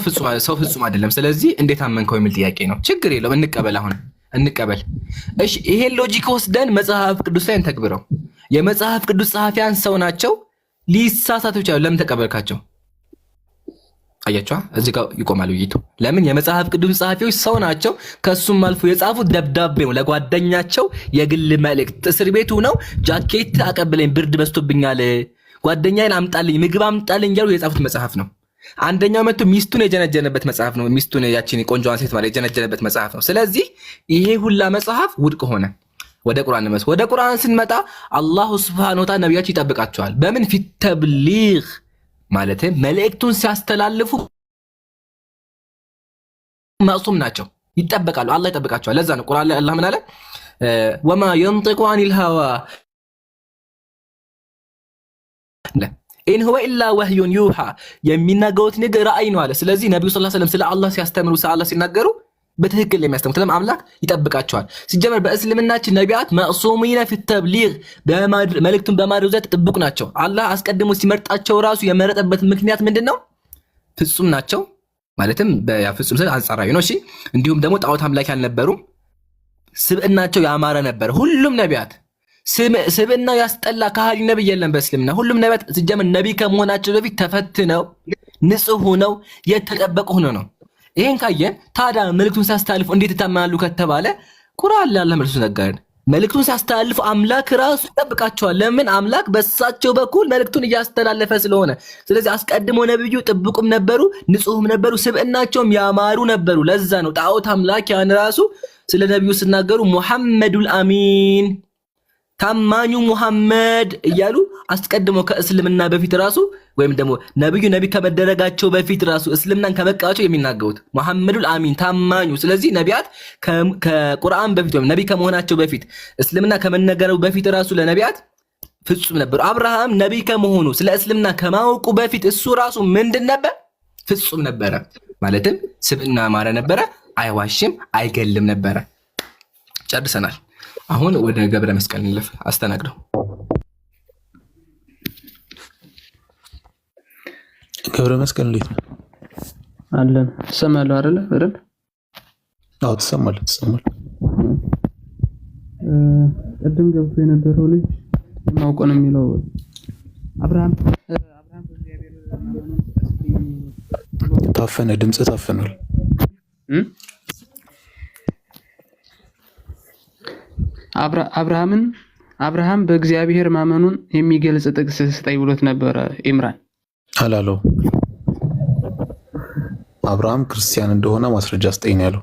ሰው ፍጹም አይደለም። ስለዚህ እንዴት አመንከው የሚል ጥያቄ ነው። ችግር የለውም እንቀበል። አሁን እንቀበል። እሺ ይሄን ሎጂክ ወስደን መጽሐፍ ቅዱስ ላይ እንተግብረው። የመጽሐፍ ቅዱስ ጸሐፊያን ሰው ናቸው፣ ሊሳሳቱ ይችላሉ። ለምን ተቀበልካቸው? አያችኋ፣ እዚህ ጋር ይቆማል ውይይቱ። ለምን? የመጽሐፍ ቅዱስ ጸሐፊዎች ሰው ናቸው። ከሱም አልፎ የጻፉት ደብዳቤ ነው ለጓደኛቸው የግል መልእክት። እስር ቤቱ ነው ጃኬት አቀብለኝ፣ ብርድ በስቶብኛል፣ ጓደኛዬን አምጣልኝ፣ ምግብ አምጣልኝ እያሉ የጻፉት መጽሐፍ ነው። አንደኛው መጥቶ ሚስቱን የጀነጀነበት መጽሐፍ ነው። ሚስቱን ያቺን ቆንጆዋን ሴት ማለት የጀነጀነበት መጽሐፍ ነው። ስለዚህ ይሄ ሁላ መጽሐፍ ውድቅ ሆነ። ወደ ቁርአን እንመስ። ወደ ቁርአን ስንመጣ አላሁ ሱብሃነሁ ወተዓላ ነቢያቸው ይጠብቃቸዋል። በምን? ፊት ተብሊግ ማለት መልእክቱን ሲያስተላልፉ ማሱም ናቸው፣ ይጠበቃሉ። አላህ ይጠብቃቸዋል። ለዛ ነው ቁርአን ላይ አላህ ምን አለ? ወማ የንጢቁ አኒል ሀዋ ኢን ሁወ ኢላ ወህዩን ዩሃ፣ የሚናገሩት ነገር ራእይ ነው አለ። ስለዚህ ነብዩ ሰለላሁ ዐለይሂ ወሰለም ስለ አላህ ሲያስተምሩ ስለ አላህ ሲናገሩ በትክክል የሚያስተምሩት ለምን? አምላክ ይጠብቃቸዋል። ሲጀመር በእስልምናችን ነቢያት ማዕሱሚነ ፊት ተብሊግ መልእክቱን በማድረስ ጥብቅ ናቸው። አላህ አስቀድሞ ሲመርጣቸው ራሱ የመረጠበት ምክንያት ምንድነው? ፍጹም ናቸው ማለትም በፍጹም ሰው አንጻራዊ ነው። እሺ እንዲሁም ደግሞ ጣዖት አምላኪ አልነበሩም። ስብዕናቸው ያማረ ነበር። ሁሉም ነቢያት ስብዕናው ያስጠላ ከሃዲ ነብይ የለም በእስልምና። ሁሉም ነቢያት ሲጀመር ነቢይ ከመሆናቸው በፊት ተፈትነው ንጹህ ሆነው የተጠበቁ ሆነው ነው። ይሄን ካየን ታዲያ መልእክቱን ሲያስተላልፉ እንዴት ይታመናሉ ከተባለ ቁርአን ላይ አላህ መልእክቱን ነገረን። መልእክቱን ሲያስተላልፉ አምላክ ራሱ ይጠብቃቸዋል። ለምን? አምላክ በሳቸው በኩል መልእክቱን እያስተላለፈ ስለሆነ። ስለዚህ አስቀድሞ ነብዩ ጥብቁም ነበሩ፣ ንጹህም ነበሩ፣ ስብዕናቸውም ያማሩ ነበሩ። ለዛ ነው ጣዖት አምላኪያን ራሱ ስለ ነብዩ ሲናገሩ ሙሐመዱል አሚን፣ ታማኙ ሙሐመድ እያሉ አስቀድሞ ከእስልምና በፊት ራሱ ወይም ደግሞ ነብዩ ነቢ ከመደረጋቸው በፊት ራሱ እስልምናን ከመቃወማቸው የሚናገሩት ሙሐመዱል አሚን ታማኙ። ስለዚህ ነቢያት ከቁርአን በፊት ወይም ነቢ ከመሆናቸው በፊት እስልምና ከመነገረው በፊት ራሱ ለነቢያት ፍጹም ነበሩ። አብርሃም ነቢ ከመሆኑ ስለ እስልምና ከማወቁ በፊት እሱ ራሱ ምንድን ነበር? ፍጹም ነበረ። ማለትም ስብዕና ማረ ነበረ፣ አይዋሽም፣ አይገልም ነበረ። ጨርሰናል። አሁን ወደ ገብረ መስቀል እንለፍ። አስተናግደው ገብረ መስቀል እንዴት ነው? አለን ሰማለው አይደለ? በደንብ አዎ ትሰማለህ። ቅድም ገብቶ የነበረው ልጅ የማውቀው ነው የሚለው አብርሃም ታፈነ፣ ድምጽ ታፈኗል። አብርሃም በእግዚአብሔር ማመኑን የሚገልጽ ጥቅስ ስጠኝ ብሎት ነበረ ኢምራን አላለው። አብርሃም ክርስቲያን እንደሆነ ማስረጃ ስጠኝ ነው ያለው።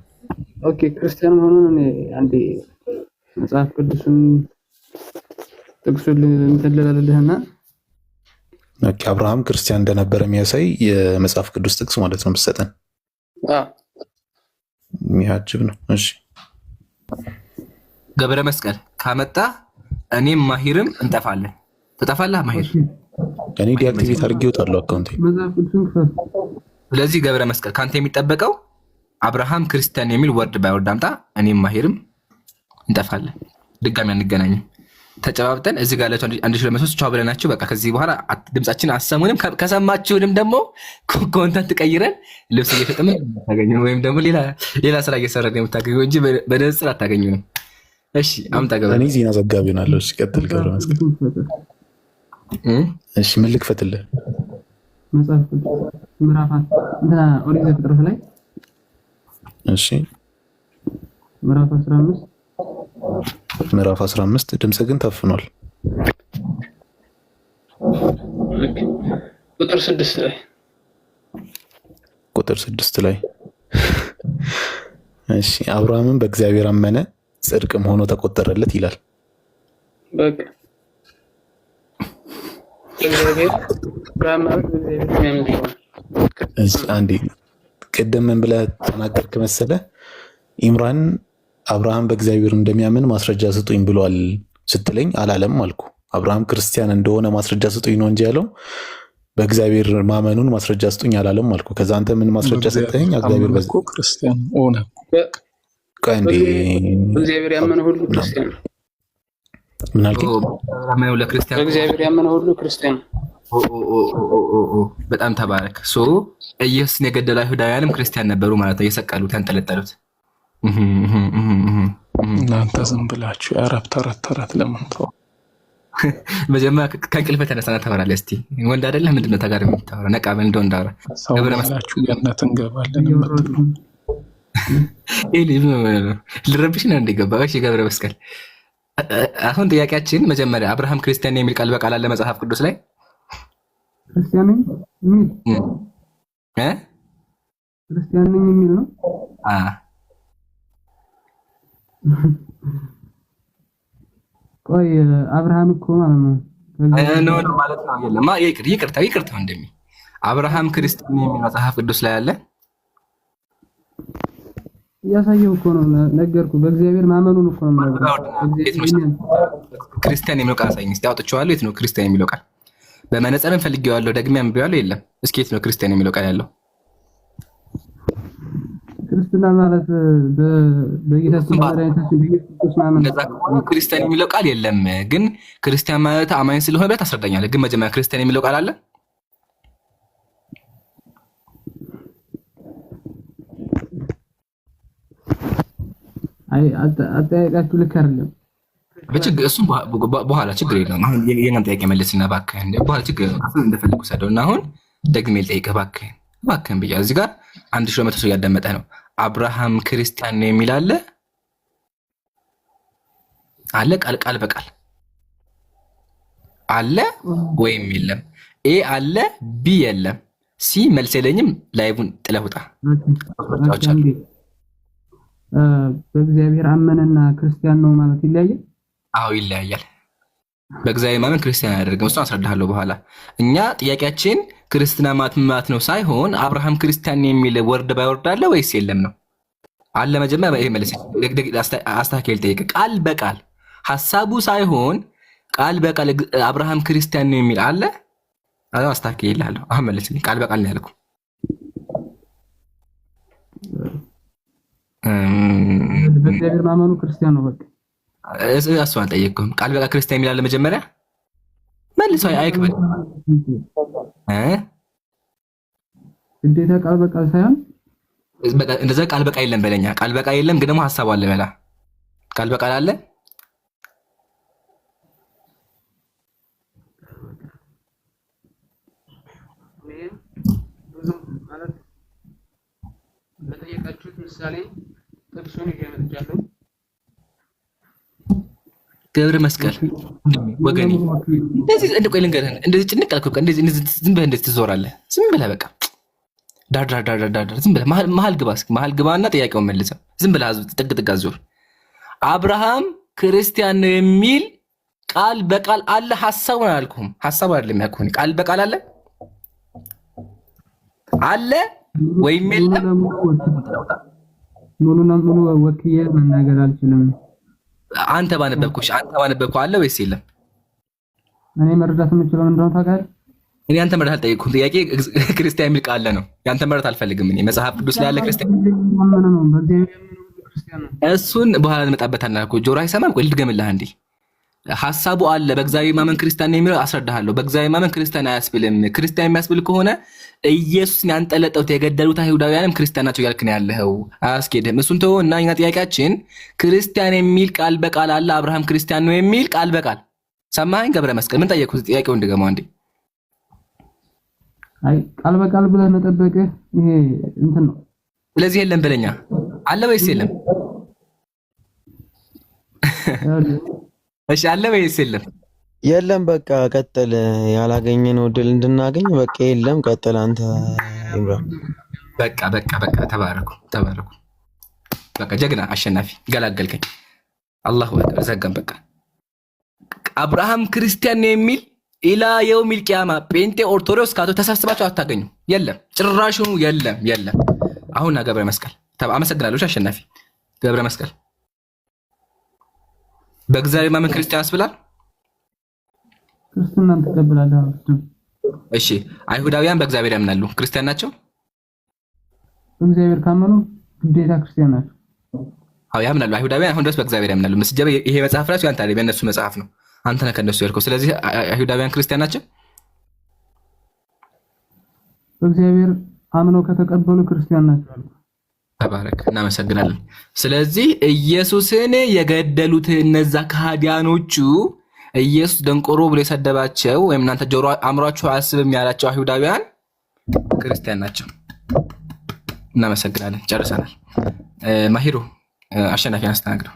ኦኬ ክርስቲያን መሆኑን እኔ አንዴ መጽሐፍ ቅዱስን ጥቅሱን እንትን ልበልልህና ኦኬ አብርሃም ክርስቲያን እንደነበረ የሚያሳይ የመጽሐፍ ቅዱስ ጥቅስ ማለት ነው ብትሰጠን። የሚያጅብ ነው። እሺ ገብረ መስቀል ካመጣ እኔም ማሂርም እንጠፋለን። ትጠፋለህ ማሂር? እኔ ዲአክቲቬት አድርጌ እወጣለሁ አካውንቴ። ስለዚህ ገብረ መስቀል ካንተ የሚጠበቀው አብርሃም ክርስቲያን የሚል ወርድ ባይወርድ አምጣ። እኔም ማሂርም እንጠፋለን። ድጋሚ አንገናኝም። ተጨባብጠን እዚህ ጋር ለቱ 1200 ቻው ብለናችሁ በቃ ከዚህ በኋላ ድምጻችን አሰሙንም። ከሰማችሁንም ደግሞ ኮንተንት ቀይረን ልብስ እየሸጥን ታገኙን ወይም ደግሞ ሌላ ስራ እየሰራን የምታገኙ እንጂ በነጽር አታገኙንም። እሺ አምጣ ገብረ። እኔ ዜና ዘጋቢ ሆናለሁ። እሺ ቀጥል ገብረ መስቀል። እሺ ምን ልክፈትልህ? መጽሐፍ ቅዱስ ምዕራፍ ኦሪት ዘፍጥረት ላይ እሺ ምዕራፍ 15 ድምጽ ግን ታፍኗል። ቁጥር 6 ላይ እሺ አብርሃምም በእግዚአብሔር አመነ ጽድቅም ሆኖ ተቆጠረለት ይላል። በቃ አንዴ ቅድም ምን ብለህ ተናገርክ መሰለህ? ኢምራን አብርሃም በእግዚአብሔር እንደሚያምን ማስረጃ ስጡኝ ብሏል ስትለኝ አላለም አልኩ። አብርሃም ክርስቲያን እንደሆነ ማስረጃ ስጡኝ ነው እንጂ ያለው በእግዚአብሔር ማመኑን ማስረጃ ስጡኝ አላለም አልኩ። ከዛ አንተ ምን ማስረጃ ሰጠኸኝ? እግዚአብሔር ክርስቲያን ሆነ እግዚአብሔር ያመነ ሁሉ ክርስቲያን ነው። ምን አልከኝ? እግዚአብሔር ያመነ ሁሉ ክርስቲያን ነው። በጣም ተባረክ። ኢየሱስን የገደሉ አይሁዳውያንም ክርስቲያን ነበሩ ማለት ነው። እየሰቀሉት ያንጠለጠሉት። እናንተ ዝም ብላችሁ የአረብ ተረት ለምን ተው? መጀመሪያ ከእንቅልፍ ተነሳና ተባራለህ። እስቲ ወንድ አይደለህ? ምንድነው ተጋር የምታወራው? ነቃ በል እንደው እንዳወራ ሰውላችሁ ገነት እንገባለን የምትሉ ልረብሽ ነው እንደገባ። እሺ ገብረ መስቀል አሁን ጥያቄያችን መጀመሪያ አብርሃም ክርስቲያን የሚል ቃል በቃል አለ መጽሐፍ ቅዱስ ላይ? ክርስቲያን ነኝ የሚል ነው። ቆይ አብርሃም እኮ ማለት ነው ነው ማለት ነው። የለማ ይቅርታ እንደሚ አብርሃም ክርስቲያን የሚል መጽሐፍ ቅዱስ ላይ አለ? ያሳየው እኮ ነው ነገርኩ። በእግዚአብሔር ማመኑን እኮ ነው ማለት ክርስቲያን የሚለው ቃል ሳይንስ ያወጣችኋለሁ። የት ነው ክርስቲያን የሚለው ቃል? በመነጽርም ፈልጌዋለሁ ደግሜ አንብቤዋለሁ። የለም። እስኪ የት ነው ክርስቲያን የሚለው ቃል ያለው? ክርስትና ማለት በጌታችን በመድኃኒታችን በኢየሱስ ማመን ነው። ክርስቲያን የሚለው ቃል የለም። ግን ክርስቲያን ማለት አማኝ ስለሆነ ብለህ ታስረዳኛለህ። ግን መጀመሪያ ክርስቲያን የሚለው ቃል አለ? አጠያየቃችሁ ልክ አይደለም። እሱም በኋላ ችግር የለውም። አሁን የእኛን ጥያቄ መልስና እባክህን በኋላ ችግር የለውም። እንደፈለጉ ሰደው እና አሁን ደግሜ ልጠይቅህ እባክህን ብያ እዚህ ጋር 1200 ሰው እያዳመጠ ነው። አብርሃም ክርስቲያን ነው የሚል አለ ቃል በቃል አለ ወይም የለም? ኤ አለ ቢ የለም ሲ መልስ የለኝም። ላይቡን ጥለህ ውጣ። በእግዚአብሔር አመነና ክርስቲያን ነው ማለት ይለያያል? አዎ ይለያያል። በእግዚአብሔር ማመን ክርስቲያን አያደርግም። እሱን አስረዳሃለሁ በኋላ። እኛ ጥያቄያችን ክርስትና ማለት ነው ሳይሆን አብርሃም ክርስቲያን የሚል ወርድ ባይወርድ አለ ወይስ የለም ነው። አለ መጀመሪያ ይሄ መልስ አስተካክል ጠይቅ። ቃል በቃል ሐሳቡ ሳይሆን ቃል በቃል አብርሃም ክርስቲያን ነው የሚል አለ? አዎ አስተካክል ይላል። አሁን መልስልኝ። ቃል በቃል ነው ያልኩህ። በእግዚአብሔር ማመኑ ክርስቲያን ነው በቃ። እሱን አልጠየቅኩም። ቃል በቃል ክርስቲያን የሚል አለ መጀመሪያ መልሰው አይቅበል ግዴታ ቃል በቃል ሳይሆን እንደዛ ቃል በቃል የለም በለኛ። ቃል በቃል የለም ግን ደግሞ ሐሳቡ አለ በላ። ቃል በቃል አለ። ለጠየቃችሁት ምሳሌ ጥቅሱን ይገመጥጃለሁ። ገብረ መስቀል ወገኔ እንደዚህ እንደ ቆይ ልንገርህ፣ እንደዚህ ጭንቅ አልኩ። እንደዚህ ዝም ብለህ እንደዚህ ትዞራለህ። ዝም ብለህ በቃ ዳር ዝም ብለህ መሀል ግባ። እስኪ መሀል ግባና ጥያቄውን መልሰው። ዝም ብለህ ጥግ አዞር። አብርሃም ክርስቲያን ነው የሚል ቃል በቃል አለ። ሐሳቡን አላልኩም። ሐሳቡ አይደለም ያልኩህ። ቃል በቃል አለ ወይም የለም? ሙሉ ወክዬ መናገር አልችልም። አንተ ባነበብኩ አለ ወይስ የለም? እኔ መረዳት የምችለው እንደሆነ ታውቃለህ። እኔ አንተ መረዳት አልጠየቅኩም። ጥያቄ ክርስቲያን የሚል ቃል ነው። ያንተ መረዳት አልፈልግም። እኔ መጽሐፍ ቅዱስ ላይ ያለ ክርስቲያን እሱን በኋላ እንመጣበታለን እኮ። ጆሮ አይሰማም። ቆይ ልድገምልህ አንዴ። ሐሳቡ አለ በእግዚአብሔር ማመን ክርስቲያን ነው የሚለው አስረዳሃለሁ። በእግዚአብሔር ማመን ክርስቲያን አያስብልም። ክርስቲያን የሚያስብል ከሆነ ኢየሱስን ያንጠለጠሉት የገደሉት አይሁዳውያንም ክርስቲያን ናቸው እያልክ ነው ያለኸው። አያስኬድም። እሱን ተወው እና እኛ ጥያቄያችን ክርስቲያን የሚል ቃል በቃል አለ። አብርሃም ክርስቲያን ነው የሚል ቃል በቃል ሰማኸኝ? ገብረ መስቀል ምን ጠየቅኩት? ጥያቄውን ድገመው አንዴ። አይ ቃል በቃል ብለህ መጠበቅህ ይሄ እንትን ነው። ስለዚህ የለም ብለኛ አለ ወይስ የለም? እሺ አለ ወይስ የለም? የለም በቃ ቀጥል። ያላገኘነው ድል እንድናገኝ በቃ የለም ቀጥል አንተ ኢምራን። በቃ ተባረኩ። በቃ ጀግና አሸናፊ ገላገልከኝ። አላሁ አክበር። ዘጋም በቃ አብርሃም ክርስቲያን ነው የሚል ኢላ የውሚል ቂያማ ጴንጤ ኦርቶዶክስ ካቶ ተሰብስባቸው አታገኙ። የለም ጭራሹኑ የለም። አሁንና ገብረ መስቀል አመሰግናለሁ። አሸናፊ ገብረ መስቀል በእግዚአብሔር ማመን ክርስቲያን ያስብላል? ክርስትናን ተቀብላለህ? እሺ አይሁዳውያን በእግዚአብሔር ያምናሉ፣ ክርስቲያን ናቸው? በእግዚአብሔር ካመኑ ግዴታ ክርስቲያን ናቸው። አዎ ያምናሉ። አይሁዳውያን አሁን ድረስ በእግዚአብሔር ያምናሉ። መስጀበ ይሄ መጽሐፍ ራሱ ያንተ አይደለም፣ የነሱ መጽሐፍ ነው። አንተ ነህ ከነሱ ያልከው። ስለዚህ አይሁዳውያን ክርስቲያን ናቸው? በእግዚአብሔር አምነው ከተቀበሉ ክርስቲያን ናቸው። ተባረክ። እናመሰግናለን። ስለዚህ ኢየሱስን የገደሉት እነዛ ከሃዲያኖቹ ኢየሱስ ደንቆሮ ብሎ የሰደባቸው ወይም እናንተ ጆሮ አእምሯችሁ አያስብም ያላቸው አይሁዳውያን ክርስቲያን ናቸው። እናመሰግናለን። ጨርሰናል። ማሂሩ አሸናፊን አስተናግደው።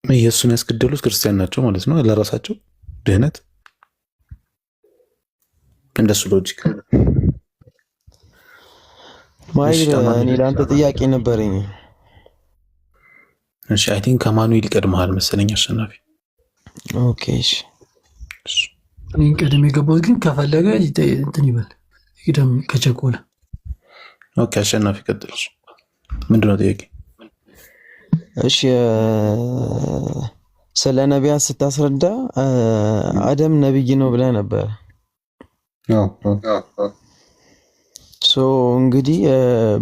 ኢየሱስን ያስገደሉት ክርስቲያን ናቸው ማለት ነው ለራሳቸው ድህነት። እንደሱ ሎጂክ ማሂር እኔ ለአንተ ጥያቄ ነበረኝ። እሺ አይ ቲንክ ከማኑኤል ይቀድመሃል መሰለኝ አሸናፊ። ኦኬ እሺ እኔ ቀድሜ የገባሁት ግን ከፈለገ እንትን ይበል ይደም ከቸኮለ። ኦኬ አሸናፊ ቀጥል። ምንድነው ጥያቄ? እሺ ስለ ነቢያት ስታስረዳ አደም ነብይ ነው ብለህ ነበር። ሶ እንግዲህ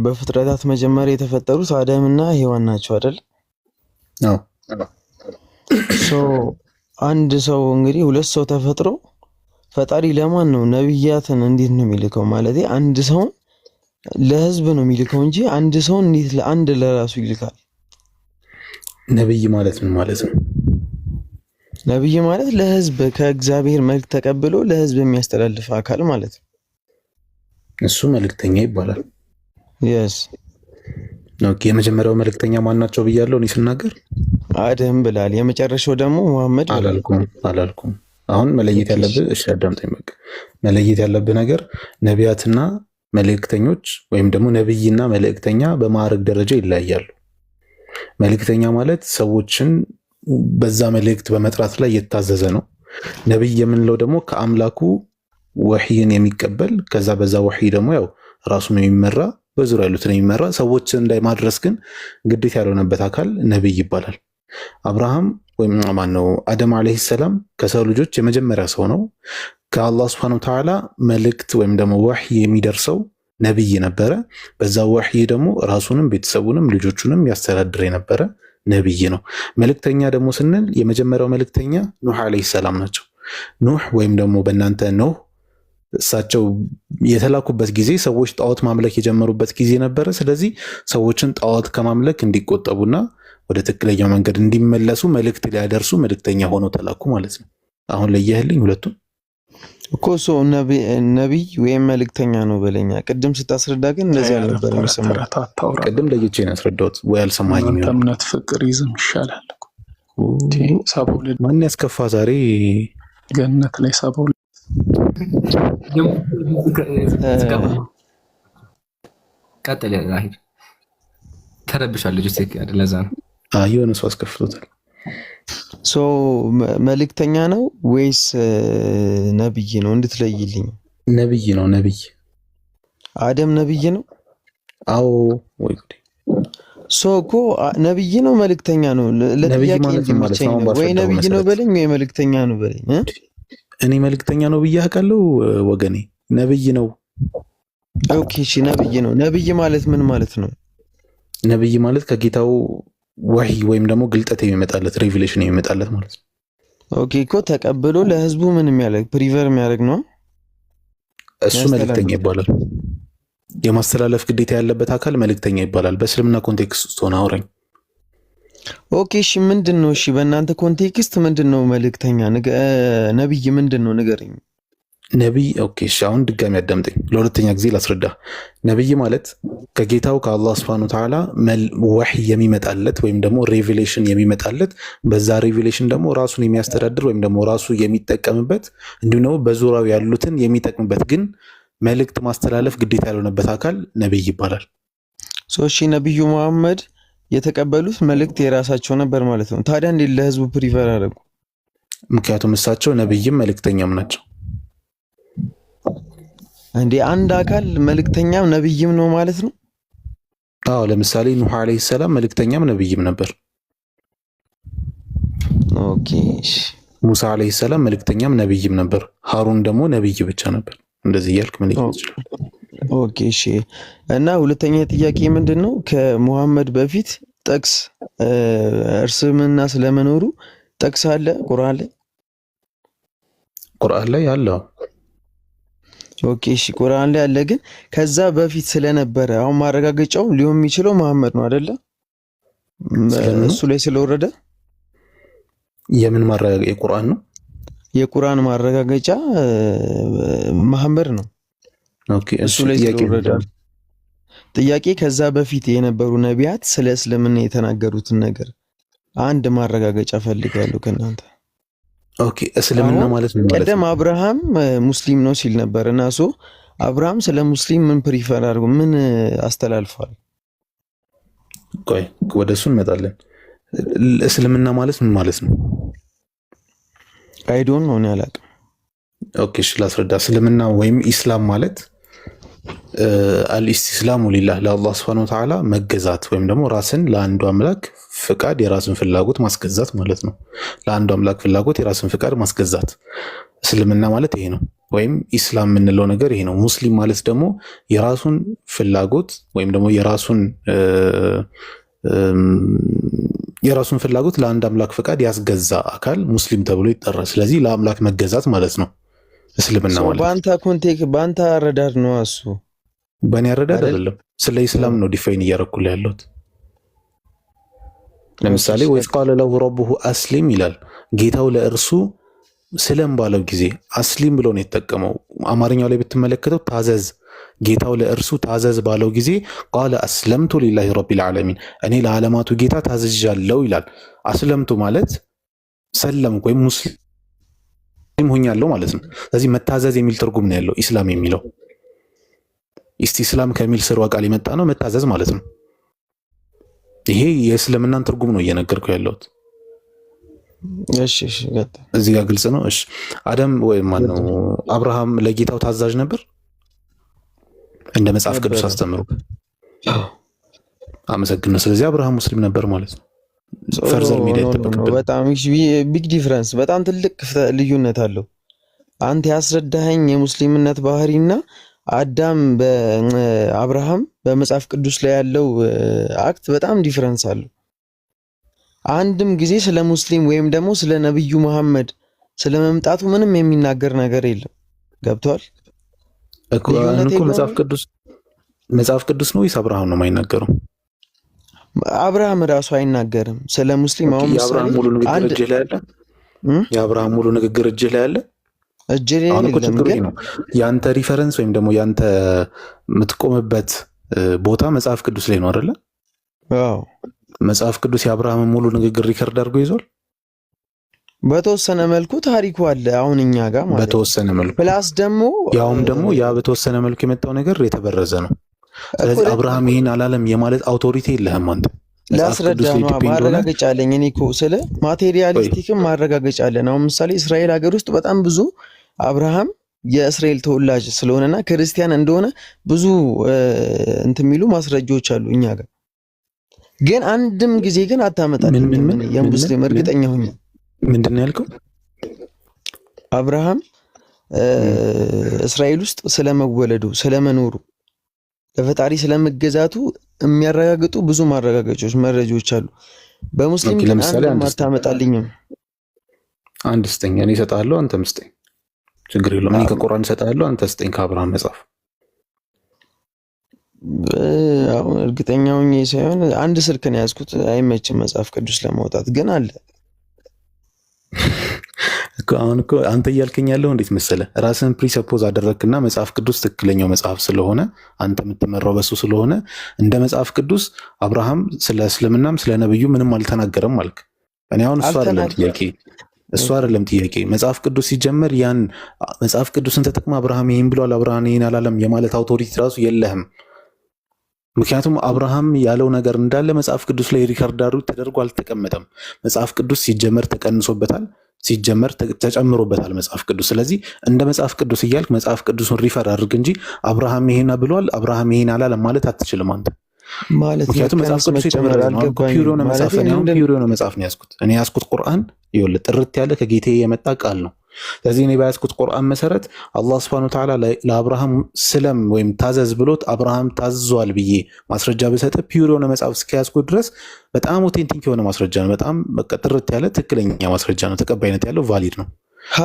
በፍጥረታት መጀመሪያ የተፈጠሩት አደምና ሔዋን ናቸው አይደል? አዎ። ሶ አንድ ሰው እንግዲህ ሁለት ሰው ተፈጥሮ ፈጣሪ ለማን ነው ነብያትን እንዴት ነው የሚልከው? ማለት አንድ ሰው ለህዝብ ነው የሚልከው እንጂ አንድ ሰው እንዴት ለአንድ ለራሱ ይልካል? ነብይ ማለት ምን ማለት ነው? ነብይ ማለት ለህዝብ ከእግዚአብሔር መልእክት ተቀብሎ ለህዝብ የሚያስተላልፍ አካል ማለት ነው። እሱ መልእክተኛ ይባላል። yes ኦኬ። የመጀመሪያው መልእክተኛ ማን ናቸው ብያለሁ እኔ ስናገር? አደም ብላል። የመጨረሻው ደግሞ መሐመድ አላልኩም። አሁን መለየት ያለብህ እሺ አዳምጠኝ። በቃ መለየት ያለብህ ነገር ነቢያትና መልእክተኞች ወይም ደግሞ ነብይና መልእክተኛ በማዕረግ ደረጃ ይለያያሉ። መልእክተኛ ማለት ሰዎችን በዛ መልእክት በመጥራት ላይ የታዘዘ ነው። ነብይ የምንለው ደግሞ ከአምላኩ ወህይን የሚቀበል ከዛ በዛ ወህይ ደግሞ ያው ራሱን የሚመራ በዙሪያ ያሉትን የሚመራ ሰዎችን እንዳይማድረስ ግን ግዴታ ያልሆነበት አካል ነብይ ይባላል። አብርሃም ወይም ማነው አደም አለይሂ ሰላም ከሰው ልጆች የመጀመሪያ ሰው ነው። ከአላህ Subhanahu Wa Ta'ala መልእክት ወይም ደግሞ ወህይ የሚደርሰው ነብይ ነበረ። በዛ ወህይ ደግሞ ራሱንም ቤተሰቡንም ልጆቹንም ያስተዳድር የነበረ ነብይ ነው። መልእክተኛ ደግሞ ስንል የመጀመሪያው መልእክተኛ ኑህ አለይሂ ሰላም ናቸው። ኑህ ወይም ደግሞ በእናንተ ኖህ እሳቸው የተላኩበት ጊዜ ሰዎች ጣዖት ማምለክ የጀመሩበት ጊዜ ነበረ። ስለዚህ ሰዎችን ጣዖት ከማምለክ እንዲቆጠቡና ወደ ትክክለኛው መንገድ እንዲመለሱ መልእክት ሊያደርሱ መልእክተኛ ሆነው ተላኩ ማለት ነው። አሁን ለየህልኝ ሁለቱም እኮ ሰው ነቢይ ወይም መልእክተኛ ነው በለኛ። ቅድም ስታስረዳ ግን እንደዚህ አልነበር የሚሰማው። ቅድም ለይቼ ነው ያስረዳሁት ወይ አልሰማኝም? እምነት ፍቅር ይዝም ይሻላል። ማን ያስከፋ ዛሬ ገነት ላይ 72 ቀጥል ዛሂር ተረብሻል። ልጅ ለዛ ነው የሆነ ሰው አስከፍቶታል። ሶ መልእክተኛ ነው ወይስ ነብይ ነው እንድትለይልኝ? ነብይ ነው። ነብይ አደም ነብይ ነው? አዎ ወይ ጉዴ። ሶ እኮ ነብይ ነው መልእክተኛ ነው? ለጥያቄ እንዲመቸኝ ነው። ወይ ነብይ ነው በለኝ ወይ መልእክተኛ ነው በለኝ። እኔ መልእክተኛ ነው ብዬ አውቃለሁ ወገኔ። ነብይ ነው። ኦኬ እሺ፣ ነብይ ነው። ነብይ ማለት ምን ማለት ነው? ነብይ ማለት ከጌታው ወህይ ወይም ደግሞ ግልጠት የሚመጣለት ሬቪሌሽን የሚመጣለት ማለት ነው። ኦኬ እኮ ተቀብሎ ለህዝቡ ምን የሚያደርግ ፕሪቨር የሚያደርግ ነው። እሱ መልእክተኛ ይባላል። የማስተላለፍ ግዴታ ያለበት አካል መልእክተኛ ይባላል። በእስልምና ኮንቴክስት ውስጥ ሆነ አውራኝ። ኦኬ እሺ፣ ምንድነው? እሺ በእናንተ ኮንቴክስት ምንድነው መልእክተኛ? ነብይ ምንድነው? ንገረኝ። ነብይ ኦኬ እሺ፣ አሁን ድጋሚ አዳምጠኝ፣ ለሁለተኛ ጊዜ ላስረዳ። ነብይ ማለት ከጌታው ከአላህ Subhanahu Wa Ta'ala ወህይ የሚመጣለት ወይም ደግሞ ሬቪሌሽን የሚመጣለት፣ በዛ ሬቪሌሽን ደግሞ ራሱን የሚያስተዳድር ወይም ደግሞ ራሱ የሚጠቀምበት እንዲሁም ደግሞ በዙሪያው ያሉትን የሚጠቅምበት ግን መልእክት ማስተላለፍ ግዴታ ያልሆነበት አካል ነብይ ይባላል። እሺ ነብዩ መሐመድ የተቀበሉት መልእክት የራሳቸው ነበር ማለት ነው። ታዲያ እንዴት ለህዝቡ ፕሪፈር አደረጉ? ምክንያቱም እሳቸው ነብይም መልእክተኛም ናቸው። እንዴ አንድ አካል መልእክተኛም ነብይም ነው ማለት ነው? አዎ፣ ለምሳሌ ኑህ አለይሂ ሰላም መልእክተኛም ነብይም ነበር። ኦኬ። ሙሳ አለይሂ ሰላም መልእክተኛም ነብይም ነበር። ሃሩን ደግሞ ነብይ ብቻ ነበር። እንደዚህ ያልክ ምን ይችላል? ኦኬ እሺ። እና ሁለተኛ ጥያቄ ምንድነው? ከሙሐመድ በፊት ጥቅስ እርስምና ስለመኖሩ ጥቅስ አለ ቁርአን ላይ? ቁርአን ላይ አለ። ኦኬ እሺ፣ ቁርአን ላይ አለ። ግን ከዛ በፊት ስለነበረ አሁን ማረጋገጫው ሊሆን የሚችለው መሐመድ ነው አይደለ? እሱ ላይ ስለወረደ የምን ማረጋገጫ? የቁርአን ነው። የቁርአን ማረጋገጫ መሐመድ ነው። ኦኬ እሱ ላይ ስለወረደ ጥያቄ ከዛ በፊት የነበሩ ነቢያት ስለ እስልምና የተናገሩትን ነገር አንድ ማረጋገጫ ፈልጋለሁ ከናንተ። ኦኬ እስልምና ማለት ምን ማለት ነው? ቀደም አብርሃም ሙስሊም ነው ሲል ነበር እና አብርሃም ስለ ሙስሊም ምን ፕሪፈር አድርጎ ምን አስተላልፏል? ቆይ ወደሱ እንመጣለን። እስልምና ማለት ምን ማለት ነው? አይዶን ነው እኔ አላውቅም። ኦኬ እሺ ላስረዳ። እስልምና ወይም ኢስላም ማለት አልኢስቲስላሙ ሊላህ ለአላህ Subhanahu Wa Ta'ala መገዛት ወይም ደግሞ ራስን ለአንዱ አምላክ ፍቃድ የራስን ፍላጎት ማስገዛት ማለት ነው። ለአንዱ አምላክ ፍላጎት የራስን ፍቃድ ማስገዛት እስልምና ማለት ይሄ ነው። ወይም ኢስላም የምንለው ነገር ይሄ ነው። ሙስሊም ማለት ደግሞ የራሱን ፍላጎት ወይም ደግሞ የራሱን ፍላጎት ለአንድ አምላክ ፍቃድ ያስገዛ አካል ሙስሊም ተብሎ ይጠራል። ስለዚህ ለአምላክ መገዛት ማለት ነው እስልምና ማለት። በአንተ አረዳድ ነው እሱ፣ በእኔ አረዳድ አይደለም። ስለ ኢስላም ነው ዲፋይን እያደረኩልህ ያለሁት። ለምሳሌ ወይስ ቃለ ለሁ ረቡሁ አስሊም ይላል። ጌታው ለእርሱ ስለም ባለው ጊዜ አስሊም ብሎ ነው የተጠቀመው። አማርኛው ላይ ብትመለከተው ታዘዝ፣ ጌታው ለእርሱ ታዘዝ ባለው ጊዜ ቃለ አስለምቱ ሊላሂ ረቢል ዓለሚን፣ እኔ ለዓለማቱ ጌታ ታዝዣለሁ ይላል። አስለምቱ ማለት ሰለም ወይም ሙስሊም ሆኛለሁ ማለት ነው። ስለዚህ መታዘዝ የሚል ትርጉም ነው ያለው ኢስላም የሚለው። ኢስቲስላም ከሚል ስርወ ቃል የመጣ ነው፣ መታዘዝ ማለት ነው። ይሄ የእስልምናን ትርጉም ነው እየነገርኩ ያለሁት። እሺ እሺ፣ እዚህ ጋር ግልጽ ነው። እሺ አደም ወይ ማን ነው አብርሃም ለጌታው ታዛዥ ነበር እንደ መጽሐፍ ቅዱስ አስተምሮ? አመሰግናለሁ። ስለዚህ አብርሃም ሙስሊም ነበር ማለት ነው። ፈርዘር ሚዲያ ተጠቅመው በጣም ቢግ ዲፈረንስ፣ በጣም ትልቅ ልዩነት አለው። አንተ ያስረዳኸኝ የሙስሊምነት ባህሪና አዳም በአብርሃም በመጽሐፍ ቅዱስ ላይ ያለው አክት በጣም ዲፈረንስ አለው። አንድም ጊዜ ስለ ሙስሊም ወይም ደግሞ ስለ ነብዩ መሐመድ ስለ መምጣቱ ምንም የሚናገር ነገር የለም። ገብቷል? እኮ መጽሐፍ ቅዱስ ነው ወይስ አብርሃም ነው የማይናገረው? አብርሃም ራሱ አይናገርም ስለ ሙስሊም። አሁን የአብርሃም ሙሉ ንግግር እጅህ ላይ አለ? የአብርሃም ሙሉ ንግግር እጅህ ላይ አለ? እጅህ ላይ አሁን እኮ የለም። ችግሩ ግን ነው ያንተ ሪፈረንስ ወይም ደግሞ ያንተ የምትቆምበት ቦታ መጽሐፍ ቅዱስ ላይ ነው አይደለ? አዎ መጽሐፍ ቅዱስ የአብርሃምን ሙሉ ንግግር ሪከርድ አድርጎ ይዟል። በተወሰነ መልኩ ታሪኩ አለ አሁን እኛ ጋር ማለት በተወሰነ መልኩ ፕላስ ደግሞ ያውም ደግሞ ያ በተወሰነ መልኩ የመጣው ነገር የተበረዘ ነው። ስለዚህ አብርሃም ይሄን አላለም የማለት አውቶሪቲ የለህም አንተ። ላስረዳ ነው ማረጋገጫ አለኝ እኔ እኮ ስለ ማቴሪያሊስቲክም ማረጋገጫ አለን። አሁን ምሳሌ እስራኤል ሀገር ውስጥ በጣም ብዙ አብርሃም የእስራኤል ተወላጅ ስለሆነና ክርስቲያን እንደሆነ ብዙ እንትን የሚሉ ማስረጃዎች አሉ እኛ ጋር። ግን አንድም ጊዜ ግን አታመጣልኝ የሙስሊም እርግጠኛ ሆኜ ምንድነው ያልከው? አብርሃም እስራኤል ውስጥ ስለመወለዱ ስለመኖሩ ለፈጣሪ ስለመገዛቱ የሚያረጋግጡ ብዙ ማረጋገጫዎች መረጃዎች አሉ። በሙስሊም ግን አንድም አታመጣልኝም። አንድ ስጠኝ፣ እኔ እሰጥሃለሁ፣ አንተ ስጠኝ፣ ችግር የለውም። እኔ ከቁርአን እሰጥሃለሁ፣ አንተ ስጠኝ ከአብርሃም መጽሐፍ። አሁን እርግጠኛ ሆኜ ሳይሆን አንድ ስልክ ነው ያዝኩት፣ አይመችም መጽሐፍ ቅዱስ ለማውጣት ግን አለ። አሁን እኮ አንተ እያልከኝ ያለው እንዴት መሰለህ? ራስን ፕሪሰፖዝ አደረግክና መጽሐፍ ቅዱስ ትክክለኛው መጽሐፍ ስለሆነ አንተ የምትመራው በሱ ስለሆነ እንደ መጽሐፍ ቅዱስ አብርሃም ስለ እስልምናም ስለ ነብዩ ምንም አልተናገረም አልክ። እኔ አሁን እሱ አይደለም ጥያቄ። መጽሐፍ ቅዱስ ሲጀመር ያን መጽሐፍ ቅዱስን ተጠቅማ አብርሃም ይሄን ብሏል፣ አብርሃም ይሄን አላለም የማለት አውቶሪቲ ራሱ የለህም። ምክንያቱም አብርሃም ያለው ነገር እንዳለ መጽሐፍ ቅዱስ ላይ ሪከርድ ተደርጎ አልተቀመጠም። መጽሐፍ ቅዱስ ሲጀመር ተቀንሶበታል፣ ሲጀመር ተጨምሮበታል መጽሐፍ ቅዱስ። ስለዚህ እንደ መጽሐፍ ቅዱስ እያልክ መጽሐፍ ቅዱስን ሪፈር አድርግ እንጂ አብርሃም ይሄን ብሏል አብርሃም ይሄን አላለም ማለት አትችልም አንተ። ምክንያቱም መጽሐፍ ቅዱስ የተመረጠ ፒውር የሆነ መጽሐፍ ነው ያዝኩት። እኔ ያዝኩት ቁርአን ይኸውልህ ጥርት ያለ ከጌታዬ የመጣ ቃል ነው። ስለዚህ እኔ በያዝኩት ቁርአን መሰረት አላህ Subhanahu Wa Ta'ala ለአብርሃም ስለም ወይም ታዘዝ ብሎት አብርሃም ታዟል ብዬ ማስረጃ በሰጠ ፒውር የሆነ መጽሐፍ እስከያዝኩት ድረስ በጣም ኦቴንቲክ የሆነ ማስረጃ ነው። በጣም በቃ ጥርት ያለ ትክክለኛ ማስረጃ ነው፣ ተቀባይነት ያለው ቫሊድ ነው።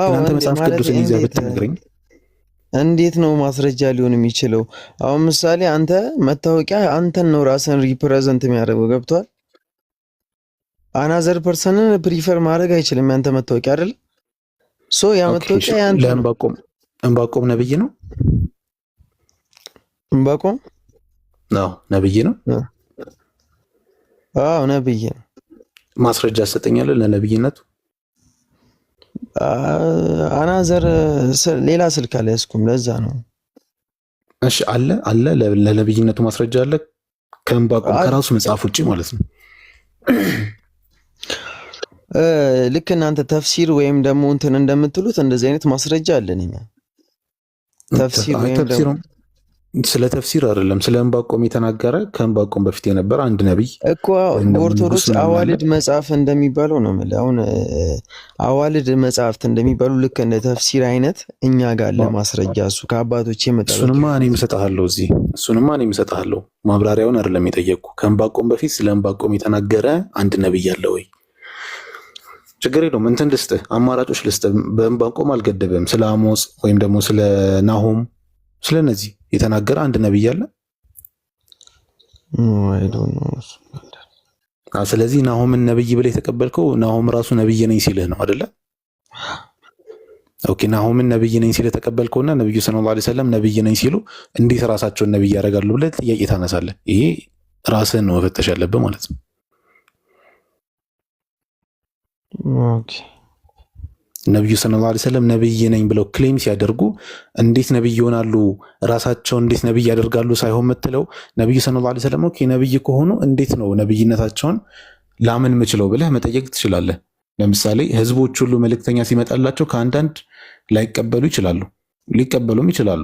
እናንተ መጽሐፍ ቅዱስን ይዘህ ብትነግረኝ እንዴት ነው ማስረጃ ሊሆን የሚችለው? አሁን ምሳሌ አንተ መታወቂያ አንተን ነው ራስን ሪፕሬዘንት የሚያደርገው ገብቷል። አናዘር ፐርሰንን ፕሪፈር ማድረግ አይችልም ያንተ መታወቂያ አይደል? ሶ ያ መታወቂያ ያንተ ዕንባቆም ነብይ ነው። ዕንባቆም ነብይ ነው። አዎ ነብይ ነው። ማስረጃ ሰጠኛለህ ለነብይነቱ? አናዘር ሌላ ስልክ አልያዝኩም ለዛ ነው። እሺ አለ ለነብይነቱ ማስረጃ አለ ከዕንባቆም ከራሱ መጽሐፍ ውጪ ማለት ነው። ልክ እናንተ ተፍሲር ወይም ደግሞ እንትን እንደምትሉት እንደዚህ አይነት ማስረጃ አለን እኛ። ተፍሲር ወይም ደግሞ ስለ ተፍሲር አይደለም፣ ስለ ዕንባቆም የተናገረ ከዕንባቆም በፊት የነበረ አንድ ነብይ እኮ በኦርቶዶክስ አዋልድ መጽሐፍ እንደሚባለው ነው ማለት። አሁን አዋልድ መጽሐፍት እንደሚባሉ ልክ እንደ ተፍሲር አይነት እኛ ጋር ለማስረጃ እሱ ከአባቶች የመጣው እሱንማ እኔም እሰጥሃለሁ። ማብራሪያውን አይደለም የጠየቅኩ። ከዕንባቆም በፊት ስለ ዕንባቆም የተናገረ አንድ ነብይ አለ ወይ? ችግር የለውም። እንትን ልስጥህ፣ አማራጮች ልስጥህ። በዕንባቆም አልገደበም። ስለ አሞጽ ወይም ደግሞ ስለ ናሆም ስለነዚህ የተናገረ አንድ ነብይ አለ? ስለዚህ ናሆምን ነብይ ብለህ የተቀበልከው ናሆም ራሱ ነብይ ነኝ ሲልህ ነው አይደለ? ኦኬ፣ ናሆምን ነብይ ነኝ ሲልህ ተቀበልከውና ነብዩ ሰለላሁ ዐለይሂ ወሰለም ነብይ ነኝ ሲሉ እንዴት ራሳቸውን ነብይ ያደርጋሉ ብለህ ጥያቄ ታነሳለህ። ይሄ ራስህን ነው መፈተሽ ያለብህ ማለት ነው። ኦኬ፣ ነብዩ ሰለላሁ ዐለይሂ ወሰለም ነብይ ነኝ ብለው ክሌም ሲያደርጉ እንዴት ነብይ ይሆናሉ? ራሳቸውን እንዴት ነብይ ያደርጋሉ ሳይሆን የምትለው ነብዩ ሰለላሁ ዐለይሂ ወሰለም ኦኬ ነብይ ከሆኑ እንዴት ነው ነብይነታቸውን ላምን የምችለው ብለህ መጠየቅ ትችላለህ። ለምሳሌ ህዝቦች ሁሉ መልእክተኛ ሲመጣላቸው ከአንዳንድ ላይቀበሉ ይችላሉ፣ ሊቀበሉም ይችላሉ።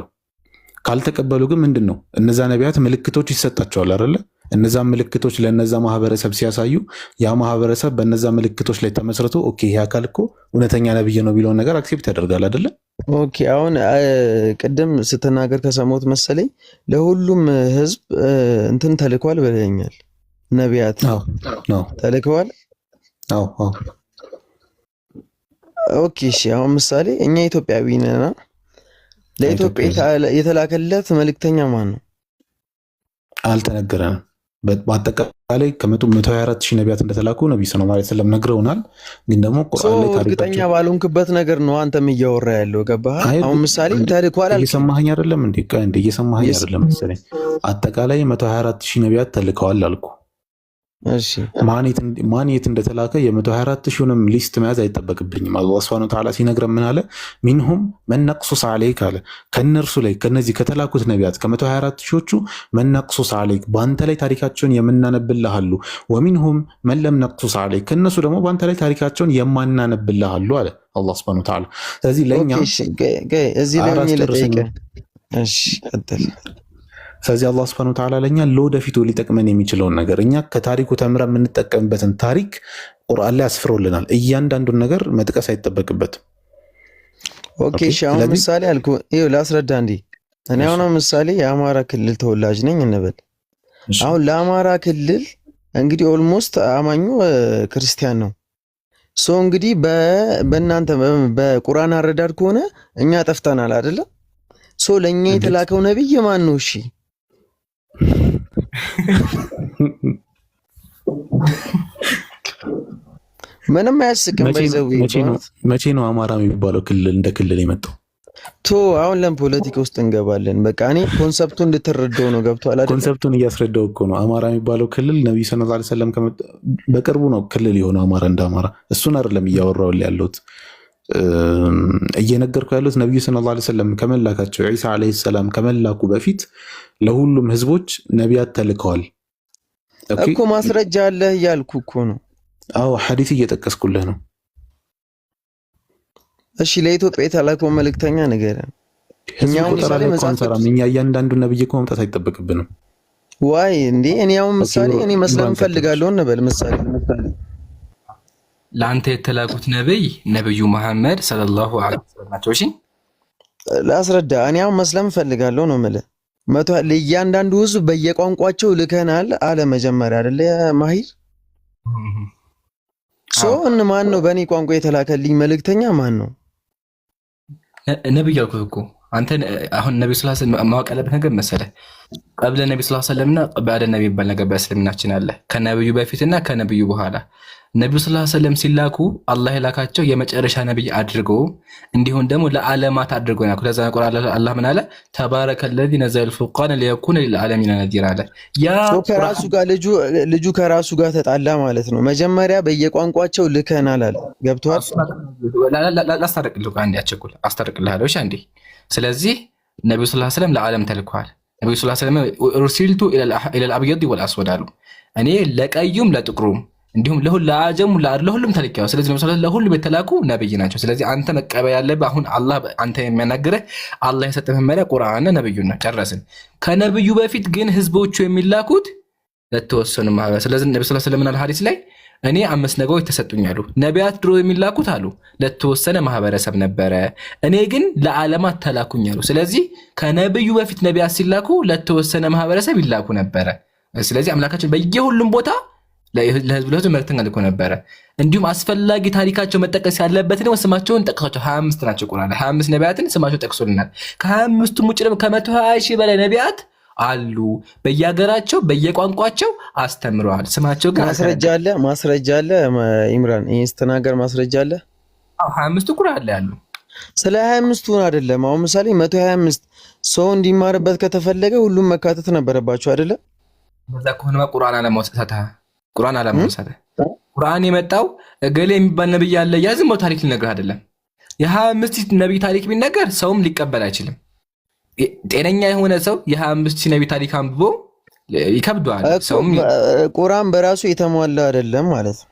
ካልተቀበሉ ግን ምንድነው እነዛ ነቢያት ምልክቶች ይሰጣቸዋል አይደለ? እነዛ ምልክቶች ለነዛ ማህበረሰብ ሲያሳዩ ያ ማህበረሰብ በነዛ ምልክቶች ላይ ተመስርቶ ኦኬ ይሄ አካል እኮ እውነተኛ ነብይ ነው የሚለውን ነገር አክሴፕት ያደርጋል አይደለ? ኦኬ አሁን ቅድም ስትናገር ከሰሞት መሰለኝ ለሁሉም ህዝብ እንትን ተልኳል ብለኛል። ነቢያት ተልከዋል። ኦኬ እሺ። አሁን ምሳሌ እኛ ኢትዮጵያዊ ነና ለኢትዮጵያ የተላከለት መልእክተኛ ማን ነው? አልተነገረንም። በአጠቃላይ ከ124 ሺህ ነቢያት እንደተላኩ ነብዩ ሰለላሁ ዐለይሂ ወሰለም ነግረውናል። ግን ደግሞ ቁርአን ላይ እርግጠኛ ባልሆንክበት ነገር ነው አንተም እያወራ ያለው ገባህ? አሁን ምሳሌ ተልኳል አልክ። እየሰማኸኝ አይደለም እንዴ? እየሰማኸኝ አይደለም መሰለኝ። አጠቃላይ 124 ሺህ ነቢያት ተልከዋል አልኩ። እሺ ማን የት እንደተላከ የ124 ሺውንም ሊስት መያዝ አይጠበቅብኝም። አላህ ሱብሓነሁ ወተዓላ ሲነግረን ምን አለ? ሚንሁም መን ነቅሱስ ዐለይክ አለ። ከነርሱ ላይ ከነዚህ ከተላኩት ነቢያት ከ124 ሺዎቹ መን ነቅሱስ ዐለይክ በአንተ ላይ ታሪካቸውን የምናነብልህ አሉ። ወሚንሁም መን ለም ነቅሱስ ዐለይክ ከነሱ ደግሞ በአንተ ላይ ታሪካቸውን የማናነብልህ አሉ አለ አላህ ሱብሓነሁ ወተዓላ። ስለዚህ ለኛ እዚህ ላይ ለጠይቀ እሺ ቀጥል። ስለዚህ አላህ ሱብሓነሁ ወተዓላ ለኛ ለወደፊቱ ሊጠቅመን የሚችለውን ነገር እኛ ከታሪኩ ተምረን የምንጠቀምበትን ታሪክ ቁርአን ላይ አስፍሮልናል። እያንዳንዱን ነገር መጥቀስ አይጠበቅበትም። ኦኬ እሺ አሁን ምሳሌ አልኩ ይኸው ላስረዳ እንዴ። እኔ አሁን ምሳሌ የአማራ ክልል ተወላጅ ነኝ እንበል። አሁን ለአማራ ክልል እንግዲህ ኦልሞስት አማኙ ክርስቲያን ነው። ሶ እንግዲህ በእናንተ በቁርአን አረዳድ ከሆነ እኛ ጠፍተናል አይደለ? ሶ ለኛ የተላከው ነብይ ማን ነው? እሺ ምንም አያስቅም። መቼ ነው አማራ የሚባለው ክልል እንደ ክልል የመጣው? አሁን ለፖለቲካ ውስጥ እንገባለን። በቃ እኔ ኮንሰፕቱን እንድትረዳው ነው። ገብቷል አይደል? ኮንሰፕቱን እያስረዳው እኮ ነው። አማራ የሚባለው ክልል ነብዩ ሰለላሁ ዐለይሂ ወሰለም በቅርቡ ነው ክልል የሆነው አማራ እንደ አማራ። እሱን አይደለም እያወራው ያለሁት። እየነገርኩ ያሉት ነብዩ ሰለላሁ ዐለይሂ ወሰለም ከመላካቸው ዒሳ ዐለይሂ ሰላም ከመላኩ በፊት ለሁሉም ህዝቦች ነቢያት ተልከዋል እኮ። ማስረጃ አለ እያልኩ እኮ ነው። አዎ ሐዲስ እየጠቀስኩልህ ነው። እሺ ለኢትዮጵያ የተላከው መልእክተኛ ንገረን። እኛው እኛ እያንዳንዱ ነብይ እኮ መምጣት አይጠበቅብንም። ዋይ እንዴ እኔ አሁን ምሳሌ እኔ መስለም ፈልጋለሁ እንበል። ምሳሌ ለአንተ የተላኩት ነብዩ መሐመድ ሰለላሁ ዐለይሂ ወሰለም ናቸው። እሺ ላስረዳ። እኔ አሁን መስለም ፈልጋለሁ ነው የምልህ። ለእያንዳንዱ ህዝብ በየቋንቋቸው ልከናል አለ መጀመሪያ አይደለ ማሂር? ማን ነው በእኔ ቋንቋ የተላከልኝ መልእክተኛ ማን ነው? ነብይ አልኩህ እኮ አንተ። አሁን ነብዩ ሰለላሁ ዐለይሂ ወሰለም ማወቅ ያለበት ነገር መሰለህ፣ ቀብለ ነብዩ ሰለላሁ ዐለይሂ ወሰለምና ባዕደ ነብይ የሚባል ነገር በእስልምናችን አለ። ከነብዩ በፊትና ከነብዩ በኋላ ነብዩ ሰለላሁ ዐለይሂ ወሰለም ሲላኩ አላህ የላካቸው የመጨረሻ ነብይ አድርጎ እንዲሁም ደግሞ ለዓለማት አድርጎ ነው። ለዛ ቁርአን አላህ ምን አለ? ተባረከለዚ ነዘለ ፉርቃን ሊየኩነ ሊልዓለሚን ነዚራ አለ። ያ ከራሱ ጋር ልጁ ከራሱ ጋር ተጣላ ማለት ነው። መጀመሪያ በየቋንቋቸው ልከናል አለ። ገብቷል? ላስታርቅልህ አንዴ፣ አቸኩል አስታርቅልሃለሁ። እሺ አንዴ። ስለዚህ ነብዩ ሰለላሁ ዐለይሂ ወሰለም ለዓለም ተልኳል። ነብዩ ሰለላሁ ዐለይሂ ወሰለም ኡርሲልቱ ኢለል አብየድ ወልአስወድ አሉ። እኔ ለቀዩም ለጥቁሩም እንዲሁም ለአጀሙ ለሁሉም ተልኬዋለሁ። ስለዚህ ነብዩ ለሁሉም የተላኩ ነብይ ናቸው። ስለዚህ አንተ መቀበል ያለብህ አሁን አላህ አንተ የሚያናግርህ አላህ የሰጠህ መመሪያ ቁርአንና ነብዩና ጨረስን። ከነብዩ በፊት ግን ህዝቦቹ የሚላኩት ለተወሰኑ ማህበረሰብ። ስለዚህ ነብዩ ሰለላሁ ዐለይሂ ወሰለም ሐዲስ ላይ እኔ 5 ነገሮች ተሰጡኛሉ። ነቢያት ድሮ የሚላኩት አሉ ለተወሰነ ማህበረሰብ ነበረ፣ እኔ ግን ለዓለማት ተላኩኛሉ። ስለዚህ ከነብዩ በፊት ነቢያት ሲላኩ ለተወሰነ ማህበረሰብ ይላኩ ነበረ። ስለዚህ አምላካችን በየሁሉም ቦታ ለህዝብ መልእክተኛ ልኮ ነበረ። እንዲሁም አስፈላጊ ታሪካቸው መጠቀስ ያለበት ነው ስማቸውን ጠቅሷቸው 25 ናቸው። ቁርአን 25 ነቢያትን ስማቸው ጠቅሶልናል። ከ25ቱም ውጭ ደግሞ ከ120 ሺህ በላይ ነቢያት አሉ። በየሀገራቸው በየቋንቋቸው አስተምረዋል። ስማቸው ግን ማስረጃ አለ ኢምራን፣ ይሄን ስተናገር ማስረጃ አለ። 25ቱ ቁርአን ላይ አሉ። ስለ 25ቱን አይደለም። አሁን ምሳሌ 125 ሰው እንዲማርበት ከተፈለገ ሁሉም መካተት ነበረባቸው አይደለ? በዛ ከሆነማ ቁርአን አለማውሳት ቁርአን የመጣው እገሌ የሚባል ነብይ አለ ያዝም ታሪክ ሊነግርህ አይደለም። የ25 ነብይ ታሪክ ቢነገር ሰውም ሊቀበል አይችልም። ጤነኛ የሆነ ሰው የ25 ነብይ ታሪክ አንብቦ ይከብደዋል። ሰውም ቁርአን በራሱ የተሟላ አይደለም ማለት ነው።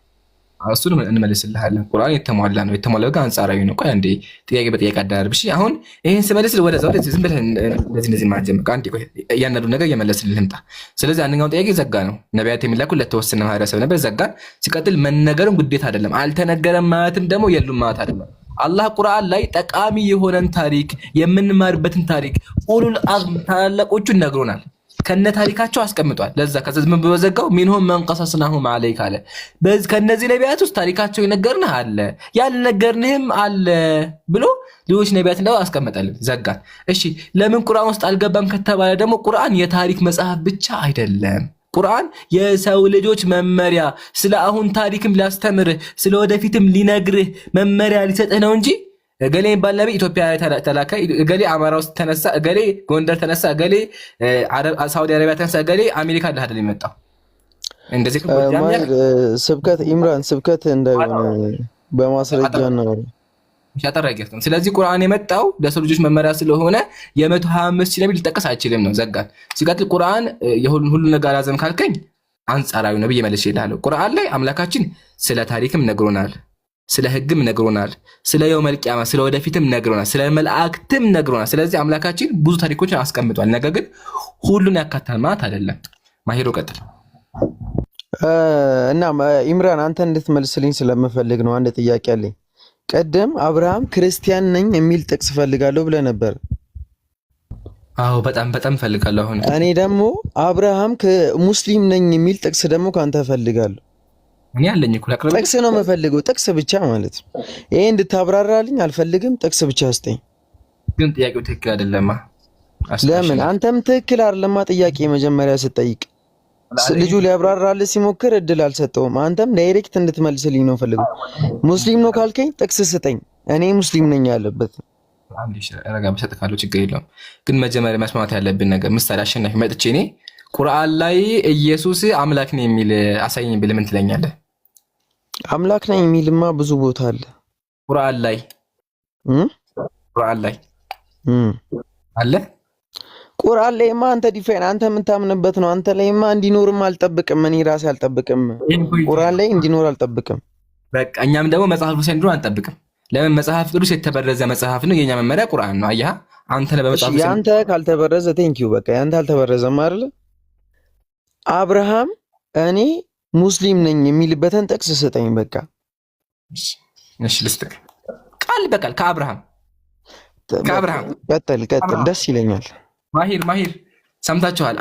እሱን እንመልስልሃለን። ቁርአን የተሟላ ነው። የተሟላው ግን አንጻራዊ ነው። ቆይ አንዴ ጥያቄ በጥያቄ አዳርብሽ። አሁን ይሄን ስመልስ ወደዛው ዝም ብለህ እንደዚህ ማጀምር አንዴ ቆይ እያንዳንዱ ነገር እየመለስልህ ልምጣ። ስለዚህ አንደኛው ጥያቄ ዘጋ ነው። ነቢያት የሚላኩ ለተወሰነ ማህበረሰብ ነበር፣ ዘጋን። ሲቀጥል መነገርም ግዴታ አይደለም፣ አልተነገረም ማለትም ደግሞ የሉም ማለት አይደለም። አላህ ቁርአን ላይ ጠቃሚ የሆነን ታሪክ የምንማርበትን ታሪክ ኡሉል አዝም ታላላቆቹን ነግሮናል። ከነ ታሪካቸው አስቀምጧል። ለዛ ከዚህ ምን በዘጋው ሚንሁም መን ቀሰስናሁም አለይክ አለ። ከነዚህ ነቢያት ውስጥ ታሪካቸው የነገርንህ አለ ያልነገርንህም አለ ብሎ ሌሎች ነቢያት እንደው አስቀመጠልን ዘጋን። እሺ ለምን ቁርአን ውስጥ አልገባም ከተባለ ደግሞ ቁርአን የታሪክ መጽሐፍ ብቻ አይደለም። ቁርአን የሰው ልጆች መመሪያ፣ ስለ አሁን ታሪክም ሊያስተምርህ ስለ ወደፊትም ሊነግርህ መመሪያ ሊሰጥህ ነው እንጂ እገሌ የሚባል ነብይ ኢትዮጵያ ተላከ፣ እገሌ አማራ ውስጥ ተነሳ፣ እገሌ ጎንደር ተነሳ፣ እገሌ ሳውዲ አረቢያ ተነሳ፣ እገሌ አሜሪካ አይደል የመጣው። እንደዚህ ስብከት ኢምራን ስብከት እንዳይሆነ በማስረጃ ነው ያጠራቀም። ስለዚህ ቁርአን የመጣው ለሰው ልጆች መመሪያ ስለሆነ የ125 ነብይ ሊጠቀስ አይችልም ነው ዘጋን። ሲቀጥል ቁርአን ሁሉ ነገር አዘም ካልከኝ አንጻራዊ ነብይ መልሼ እልሃለሁ። ቁርአን ላይ አምላካችን ስለ ታሪክም ነግሮናል፣ ስለ ህግም ነግሮናል፣ ስለ የውመል ቂያማ ስለ ወደፊትም ነግሮናል፣ ስለ መላእክትም ነግሮናል። ስለዚህ አምላካችን ብዙ ታሪኮችን አስቀምጧል። ነገር ግን ሁሉን ያካታል ማለት አይደለም። ማሂሮ ቀጥል። እና ኢምራን አንተ እንድትመልስልኝ ስለምፈልግ ነው አንድ ጥያቄ አለኝ። ቀደም አብርሃም ክርስቲያን ነኝ የሚል ጥቅስ ፈልጋለሁ ብለህ ነበር። አዎ በጣም ፈልጋለሁ። አሁን እኔ ደግሞ አብርሃም ሙስሊም ነኝ የሚል ጥቅስ ደግሞ ካንተ ፈልጋለሁ። እኔ አለኝ እኮ ጥቅስ ነው የምፈልገው፣ ጥቅስ ብቻ ማለት ነው። ይሄ እንድታብራራልኝ አልፈልግም፣ ጥቅስ ብቻ አስጠኝ። ግን ጥያቄው ትክክል አይደለማ። ለምን? አንተም ትክክል አይደለማ ጥያቄ መጀመሪያ ስትጠይቅ ልጁ ሊያብራራልህ ሲሞክር እድል አልሰጠውም። አንተም ዳይሬክት እንድትመልስልኝ ነው ፈልገው። ሙስሊም ነው ካልከኝ ጥቅስ ስጠኝ፣ እኔ ሙስሊም ነኝ ያለበት። አንዴ ረጋ ብሰጥ ካለው ችግር የለውም። ግን መጀመሪያ መስማት ያለብን ነገር ምሳሌ አሸናፊ መጥቼ እኔ ቁርአን ላይ ኢየሱስ አምላክ ነው የሚል አሳየኝ ብል ምን ትለኛለህ? አምላክ ነኝ የሚልማ ብዙ ቦታ አለ ቁርአን ላይ አለ። ቁርአን ላይማ አንተ ዲፋይን አንተ የምታምንበት ነው። አንተ ላይማ እንዲኖርም አልጠብቅም፣ እኔ ራሴ አልጠብቅም። ቁርአን ላይ እንዲኖር አልጠብቅም። በቃ እኛም ደግሞ መጽሐፍ ቅዱስ እንዲኖር አንጠብቅም። ለምን? መጽሐፍ ቅዱስ የተበረዘ መጽሐፍ ነው። የኛ መመሪያ ቁርአን ነው። አየህ አንተ ለበመጽሐፍ ያንተ ካልተበረዘ ቴንኪው በቃ ያንተ አልተበረዘም አይደል? አብርሃም እኔ ሙስሊም ነኝ የሚልበትን ጥቅስ ስጠኝ በቃ። እሺ ልስጥህ ቃል በቃል ከአብርሃም ቀጥል ደስ ይለኛል። ማሂር ሰምታችኋል።